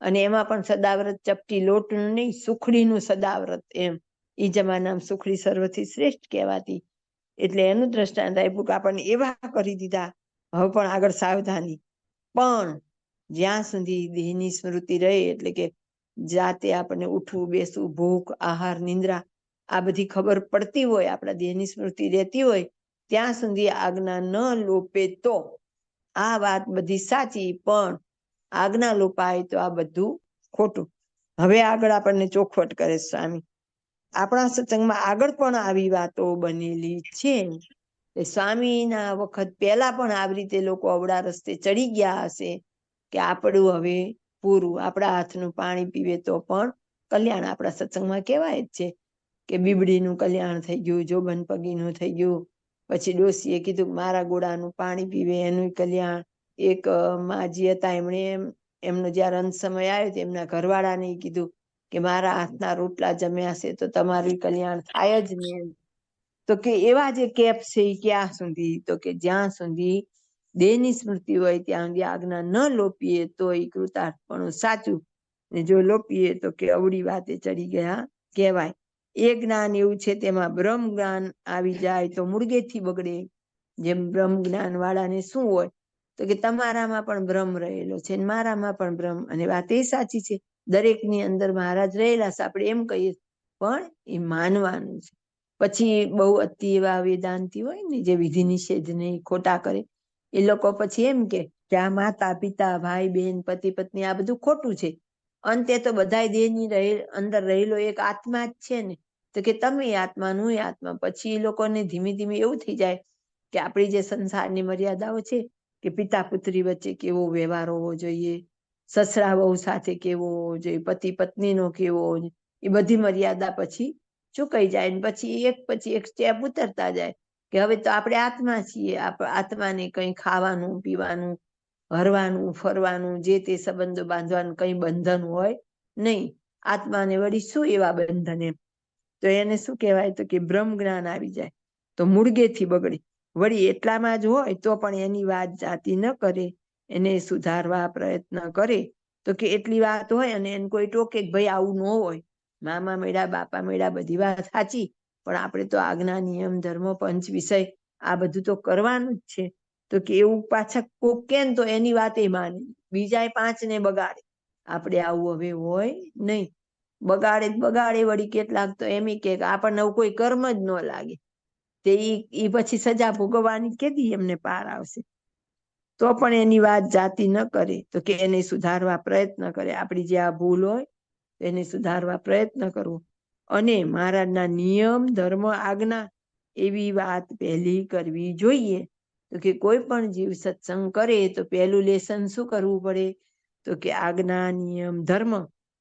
અને એમાં પણ સદાવ્રત ચપટી લોટનું નહીં, સુખડીનું સદાવ્રત. એમ એ જમાનામાં સુખડી સર્વથી શ્રેષ્ઠ કહેવાતી. એટલે એનું દ્રષ્ટાંત આપ્યું કે આપણને એવા કરી દીધા. હવે પણ આગળ સાવધાની. પણ જ્યાં સુધી દેહની સ્મૃતિ રહે, એટલે કે જાતે આપણને ઉઠવું બેસવું ભૂખ આહાર નિંદ્રા આ બધી ખબર પડતી હોય, આપણા દેહની સ્મૃતિ રહેતી હોય ત્યાં સુધી આજ્ઞા ન લોપે તો આ વાત બધી સાચી, પણ આજ્ઞા લોપાય તો આ બધું ખોટું. હવે આગળ આપણને ચોખવટ કરે સ્વામી. આપણા સત્સંગમાં આગળ પણ આવી વાતો બનેલી છે. સ્વામીના વખત પહેલા પણ આવી રીતે લોકો અવળા રસ્તે ચડી ગયા હશે કે આપણું હવે પૂરું, આપણા હાથનું પાણી પીવે તો પણ કલ્યાણ. આપણા સત્સંગમાં કહેવાય જ છે કે બીબડીનું કલ્યાણ થઈ ગયું, જોબન પગીનું થઈ ગયું. પછી ડોસીએ કીધું મારા ગોળાનું પાણી પીવે એનું કલ્યાણ. એક માજી હતા, એમનો જયારે અંત સમય આવ્યો એમના ઘરવાળાને કીધું કે મારા હાથના રોટલા જમ્યા છે તો તમારું કલ્યાણ થાય જ ને. તો કે એવા જે કેપ છે એ ક્યાં સુધી? તો કે જ્યાં સુધી દેહની સ્મૃતિ હોય ત્યાં સુધી આજ્ઞા ન લોપીએ તો એ કૃતાર્થપણું સાચું, ને જો લોપીએ તો કે અવળી વાતે ચડી ગયા કહેવાય. એ જ્ઞાન એવું છે તેમાં બ્રહ્મ જ્ઞાન આવી જાય તો મુર્ગેથી બગડે. જેમ બ્રહ્મ જ્ઞાન વાળાને શું હોય તો કે તમારામાં પણ બ્રહ્મ રહેલો છે, મારામાં પણ બ્રહ્મ. અને વાત એ સાચી છે, દરેકની અંદર મહારાજ રહેલા છે, આપણે એમ કહીએ, પણ એ માનવાનું છે. પછી બહુ અતિ એવા વેદાંતિ હોય ને જે વિધિ નિષેધ નહીં ખોટા કરે, એ લોકો પછી એમ કે આ માતા પિતા ભાઈ બહેન પતિ પત્ની આ બધું ખોટું છે. અંતે તો બધા દેહની અંદર રહેલો એક આત્મા જ છે ને. તો કે તમે આત્મા હું આત્મા. પછી એ લોકોને ધીમે ધીમે એવું થઈ જાય કે આપણી જે સંસારની મર્યાદાઓ છે કે પિતા પુત્રી વચ્ચે કેવો વ્યવહાર હોવો જોઈએ, સસરા વહુ સાથે કેવો હોવો જોઈએ, પતિ પત્નીનો કેવો હોવો જોઈએ, એ બધી મર્યાદા પછી ચૂકાઈ જાય. પછી એક સ્ટેપ ઉતરતા જાય કે હવે તો આપણે આત્મા છીએ, આત્માને કંઈ ખાવાનું પીવાનું હરવાનું ફરવાનું જે તે સંબંધો બાંધવાનું કંઈ બંધન હોય નહીં. આત્માને વળી શું એવા બંધન? એમ તો એને શું કહેવાય તો કે બ્રહ્મ જ્ઞાન આવી જાય તો મૂળગેથી બગડે. વળી એટલામાં જ હોય તો પણ એની વાત જાતી ન કરે, એને સુધારવા પ્રયત્ન કરે તો કે એટલી વાત હોય અને એને કોઈ ટોકે કે ભાઈ આવું ન હોય, મામા મેળા બાપા મેળા બધી વાત સાચી, પણ આપણે તો આજ્ઞા નિયમ ધર્મ પંચ વિષય આ બધું તો કરવાનું જ છે. તો કે એવું પાછા કોક કે તો એની વાત એ માની, બીજા 5 ને બગાડે. આપણે આવું હવે હોય નહીં. બગાડે વળી કેટલાક તો એમ કે આપણને કોઈ કર્મ જ ન લાગે, તે ઈ પછી સજા ભોગવવાની કેદી એમને પાર આવશે. તો પણ એની વાત જાતિ ન કરે, તો કે એને સુધારવા પ્રયત્ન કરે. આપણી જે આ ભૂલ હોય એને સુધારવા પ્રયત્ન કરવો. અને મહારાજના નિયમ, ધર્મ, આજ્ઞા એવી વાત પહેલી કરવી જોઈએ. તો કે કોઈ પણ જીવ સત્સંગ કરે તો પહેલું લેસન શું કરવું પડે? તો કે આજ્ઞા, નિયમ, ધર્મ.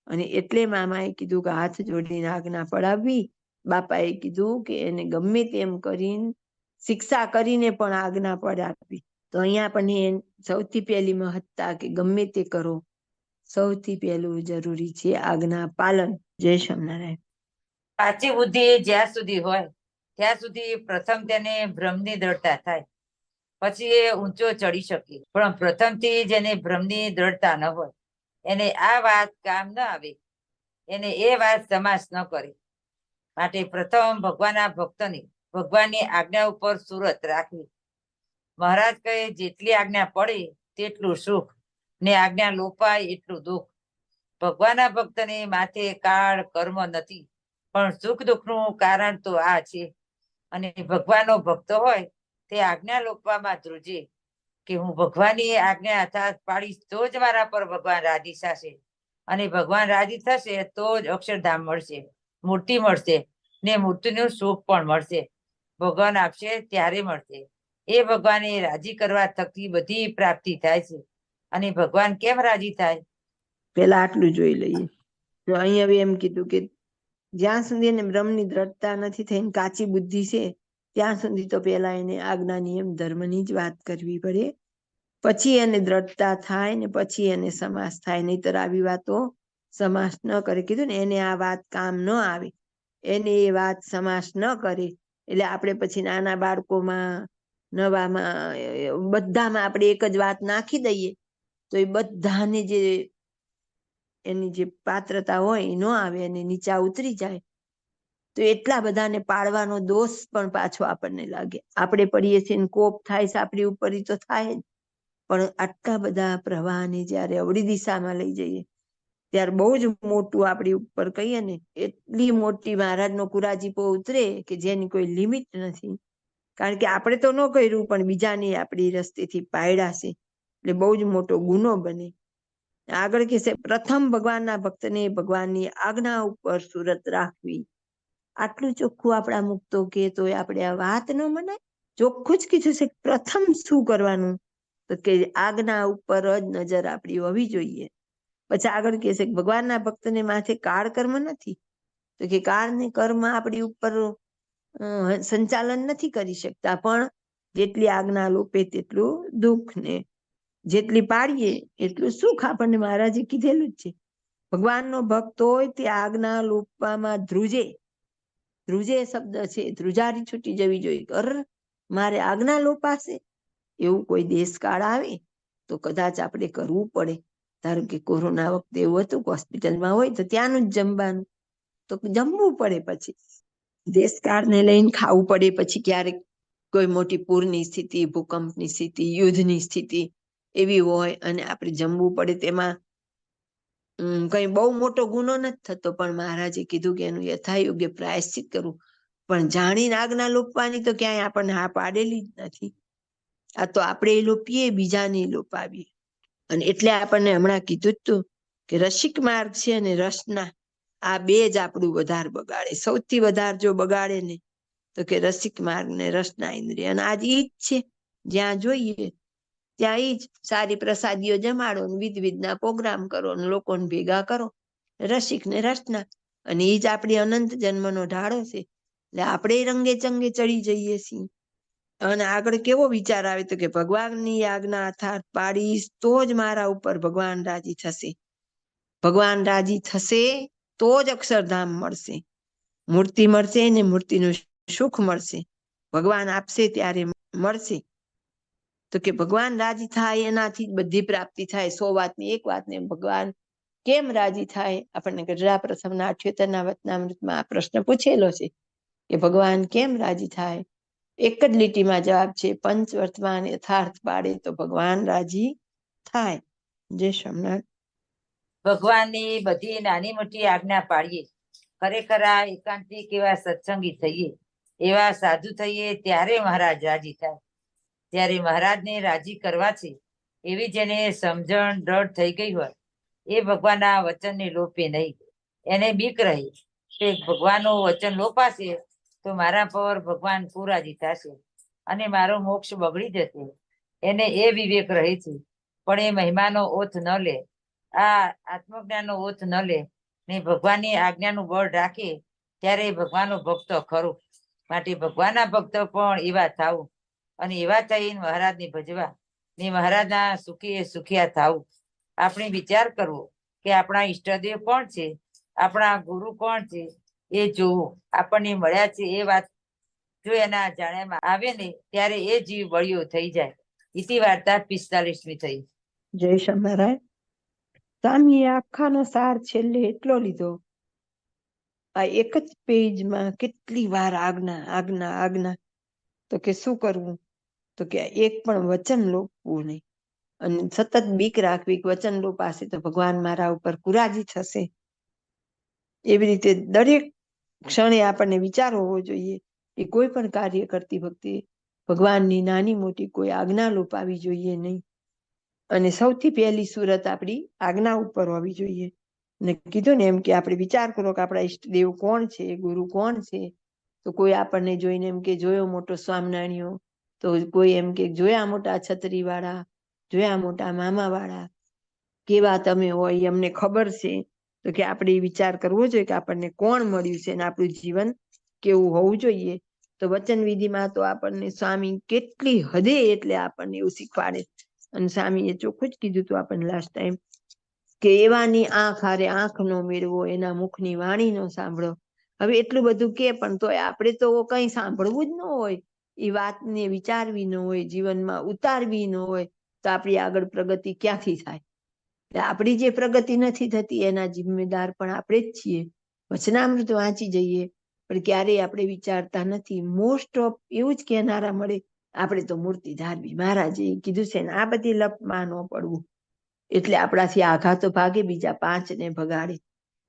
અને એટલે મામાએ કીધું કે હાથ જોડીને આજ્ઞા પડાવવી. બાપાએ કીધું કે એને ગમે તેમ કરીને શિક્ષા કરીને પણ આજ્ઞા પડાવવી. તો અહીંયા આપણને સૌથી પહેલી મહત્તા કે ગમે તે કરો, સૌથી પહેલું જરૂરી છે આજ્ઞા પાલન. જય સ્વામિનારાયણ. સાચી બુદ્ધિ જ્યાં સુધી હોય ત્યાં સુધી પ્રથમ તેને ભ્રમની દ્રઢતા થાય, પછી એ ઊંચો ચડી શકે. પણ પ્રથમથી જેને ભ્રમની દ્રઢતા ન હોય એને આ વાત કામ ન આવે, એને એ વાત સમાસ ન કરે. માટે પ્રથમ ભગવાનના ભક્તની ભગવાનની આજ્ઞા ઉપર સુરત રાખવી. મહારાજ કહે જેટલી આજ્ઞા પડે તેટલું સુખ, ને આજ્ઞા લોપાય એટલું દુઃખ. ભગવાનના ભક્તને માથે કાળ કર્મ નથી, પણ સુખ દુઃખનું કારણ તો આ છે. અને ભગવાનનો ભક્ત હોય તે આજ્ઞા લોપવામાં ધ્રુજે કે હું ભગવાનની આજ્ઞા અથાત પાડીશ તો જ મારા પર ભગવાન રાજી થશે, અને ભગવાન રાજી થશે તો જ અક્ષરધામ મળશે, મૂર્તિ મળશે, ને મૂર્તિનું સુખ પણ મળશે. ભગવાન આપશે ત્યારે મળશે. એ ભગવાને રાજી કરવા થકી બધી પ્રાપ્તિ થાય છે. અને ભગવાન કેમ રાજી થાય? પેલા આટલું જોઈ લઈએ. તો અહીં હવે એમ કીધું કે જ્યાં સુધી એને બ્રહ્મની દ્રઢતા નથી થઈ, કાચી બુદ્ધિ છે, ત્યાં સુધી તો પેલા એને આજ્ઞા, નિયમ, ધર્મની જ વાત કરવી પડે. પછી એને દ્રઢતા થાય ને પછી એને સમાસ થાય. નહીતર આવી વાતો સમાસ ન કરે. કીધું ને એને આ વાત કામ ન આવે, એને એ વાત સમાસ ન કરે. એટલે આપણે પછી નાના બાળકોમાં, નવામાં, બધામાં આપણે એક જ વાત નાખી દઈએ તો એ બધાને જે એની જે પાત્રતા હોય એ ન આવે અને નીચા ઉતરી જાય. તો એટલા બધાને પાડવાનો દોષ પણ પાછો આપણને લાગે. આપણે પડીએ છીએ કોપ થાય છે આપણી ઉપર, તો થાય જ. પણ આટલા બધા પ્રવાહને જયારે અવળી દિશામાં લઈ જઈએ ત્યારે બહુ જ મોટું આપણી ઉપર કહીએ ને, એટલી મોટી મહારાજનો કુરાજીપો ઉતરે કે જેની કોઈ લિમિટ નથી. કારણ કે આપણે તો ન કર્યું, પણ બીજાને આપણી રસ્તેથી પાડ્યા છે, એટલે બહુ જ મોટો ગુનો બને. આગળ કે છે પ્રથમ ભગવાનના ભક્તને ભગવાનની આજ્ઞા ઉપર સુરત રાખવી. આટલું ચોખ્ખું આપણા મુક્તો કે તો આપણે આ વાત ન મનાય. ચોખ્ખું જ કીધું છે પ્રથમ શું કરવાનું, તો કે આજ્ઞા ઉપર જ નજર આપણી હોવી જોઈએ. પછી આગળ કે છે ભગવાનના ભક્તને માથે કાળ કર્મ નથી, તો કે કાળ ને કર્મ આપણી ઉપર સંચાલન નથી કરી શકતા. પણ જેટલી આજ્ઞા લોપે તેટલું દુઃખ, ને જેટલી પાડીએ એટલું સુખ. આપણને મહારાજે કીધેલું જ છે. ભગવાનનો ભક્ત હોય તે આજ્ઞા લોપવામાં ધ્રુજે. ધ્રુજે શબ્દ છે, ધ્રુજારી છૂટી જવી જોઈએ. મારે આજ્ઞા લોપાશે એવું કોઈ દેશકાળ આવે તો કદાચ આપણે કરવું પડે. ધારો કે કોરોના વખતે એવું હતું કે હોસ્પિટલમાં હોય તો ત્યાંનું જ જમવાનું, તો જમવું પડે. પછી દેશકાળને લઈને ખાવું પડે. પછી ક્યારેક કોઈ મોટી પૂરની સ્થિતિ, ભૂકંપની સ્થિતિ, યુદ્ધની સ્થિતિ એવી હોય અને આપણે જમવું પડે. તેમાં કઈ બહુ મોટો ગુનો નથી થતો, પણ મહારાજે કીધું કે એનું યથાયોગ્ય પ્રાયશ્ચિત કરવું. પણ જાણીને આજ્ઞા લોપવાની તો ક્યાંય આપણને હા પાડેલી જ નથી. આ તો આપણે એ લોપીએ, બીજાને લોપાવીએ. અને એટલે આપણને હમણાં કીધું જ તું કે રસિક માર્ગ છે અને રસના, આ બે જ આપણું વધારે બગાડે. સૌથી વધારે જો બગાડે ને તો કે રસિક માર્ગ ને રસના ઇન્દ્રિય. અને આજ ઈ જ છે, જ્યાં જોઈએ ત્યાં ઈ જ સારી પ્રસાદીઓ જમાડો, વિધના પ્રોગ્રામ કરો, લોકોને ભેગા કરો, રસિક ને રસના. અને ઈ જ આપણી અનંત જન્મનો ઢાળો છે. એટલે આપણે રંગે ચંગે ચડી જઈએ છીએ. અને આગળ કેવો વિચાર આવે તો કે ભગવાનની આજ્ઞા અથાર્થ પાડીશ તો જ મારા ઉપર ભગવાન રાજી થશે. ભગવાન રાજી થશે તો જ અક્ષરધામ મળશે, મૂર્તિ મળશે ને મૂર્તિનું સુખ મળશે. ભગવાન આપશે ત્યારે મળશે. તો કે ભગવાન રાજી થાય એનાથી જ બધી પ્રાપ્તિ થાય. 100 વાતની એક વાત ને ભગવાન કેમ રાજી થાય? આપણને ગઢડા પ્રથમના 78ના વચનામૃતમાં આ પ્રશ્ન પૂછેલો છે કે ભગવાન કેમ રાજી થાય? એક જ લીટીમાં જવાબ છે, પંચ વર્તમાન યથાર્થ પાડે તો ભગવાન રાજી થાય. જય સ્વામિનારાયણ. ભગવાનની બધી નાની મોટી આજ્ઞા પાડીએ, ખરેખર આ એકાંતિક એવા સત્સંગી થઈએ, એવા સાધુ થઈએ, ત્યારે મહારાજ રાજી થાય. ત્યારે મહારાજને રાજી કરવા છે એવી જેને સમજણ દ્રઢ થઈ ગઈ હોય, એ ભગવાનના વચનને લોપે નહીં. એને બીક રહી કે ભગવાનનું વચન લોપાશે તો મારા પર ભગવાન પુરાજી થશે અને મારો મોક્ષ બગડી જશે. એને એ વિવેક રહે છે, પણ એ મહિમાનો ઓથ ન લે, આ આત્મજ્ઞાનનો ઓથ ન લે ને ભગવાનની આજ્ઞાનું બળ રાખે, ત્યારે ભગવાનનો ભક્ત ખરો. માટે ભગવાનના ભક્ત પણ એવા થાવું અને એવા થઈને મહારાજને ભજવા ને મહારાજના સુખી સુખિયા થાવું. આપણે વિચાર કરવો કે આપણા ઈષ્ટદેવ કોણ છે, આપણા ગુરુ કોણ છે, એ જોવું. આપણને મળ્યા છે એ વાત જો એના જાણ્યામાં આવે ને ત્યારે એ જીવ બળિયો થઈ જાય. ઇતિ વાર્તા 45મી થઈ. જય સ્વામિનારાયણ. સ્વામીએ આખાનો સાર છેલ્લે એટલો લીધો. આ એક જ પેજમાં કેટલી વાર આજ્ઞા આજ્ઞા આજ્ઞા. તો કે શું કરવું? તો કે એક પણ વચન લોપવું નહીં અને સતત બીક રાખવી કે વચન લોપાશે તો ભગવાન મારા ઉપર પુરાજી થશે. એવી રીતે દરેક ક્ષણે આપણને વિચાર હોવો જોઈએ કે કોઈ પણ કાર્ય કરતી વખતે ભગવાનની નાની મોટી કોઈ આજ્ઞા લોપાવી જોઈએ નહીં. અને સૌથી પહેલી સુરત આપણી આજ્ઞા ઉપર હોવી જોઈએ. ને કીધું ને એમ કે આપણે વિચાર કરો કે આપણા ઈષ્ટદેવ કોણ છે, ગુરુ કોણ છે. તો કોઈ આપણને જોઈને એમ કે જોયો મોટો સ્વામિનારાયણ, તો કોઈ એમ કે જોયા મોટા છત્રી વાળા, જોયા મોટા મામા વાળા, કેવા તમે હોય અમને ખબર છે. તો કે આપણે વિચાર કરવો જોઈએ કે આપણને કોણ મળ્યું છે અને આપણું જીવન કેવું હોવું જોઈએ. તો વચન વિધિમાં તો આપણને સ્વામી કેટલી હદે એટલે આપણને એવું શીખવાડે. અને સ્વામીએ ચોખ્ખું જ કીધું હતું આપણને લાસ્ટ ટાઈમ કે એવાની આંખ હારે આંખ નો મેળવો, એના મુખની વાણી નો સાંભળો. હવે એટલું બધું કે પણ તો આપણે તો કઈ સાંભળવું જ ન હોય, એ વાતને વિચારવી ન હોય, જીવનમાં ઉતારવી ન હોય, તો આપણી આગળ પ્રગતિ ક્યાંથી થાય? આપણી જે પ્રગતિ નથી થતી એના જિમ્મેદાર પણ આપણે જ છીએ. વચનામૃત વાંચી જઈએ પણ ક્યારેય આપણે વિચારતા નથી. મોસ્ટ ઓફ એવું જ કહેનારા મળે આપણે તો મૂર્તિ ધારવી, મહારાજે કીધું છે ને આ બધી લપમાં ન પડવું. એટલે આપણાથી આઘાતો ભાગે, બીજા 5 ને ભગાડે.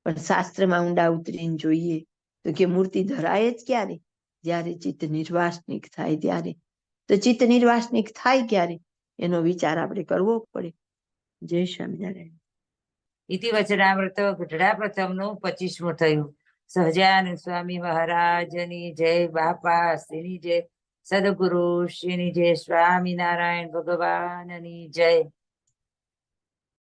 પણ શાસ્ત્રમાં ઊંડા ઉતરીને જોઈએ તો કે મૂર્તિ ધરાય જ ક્યારે? જ્યારે ચિત્ત નિર્વાસનિક થાય ત્યારે. તો ચિત્ત નિર્વાસનિક થાય ક્યારે એનો વિચાર આપણે કરવો પડે. જય સ્વામિનારાયણ. ઇતિ વચનામૃત ગઢડા પ્રથમનું 25મું થયું. સહજાનંદ સ્વામી મહારાજની જય, બાપા શ્રીની જય, સદગુરુ શ્રીની જય, સ્વામિનારાયણ ભગવાનની જય.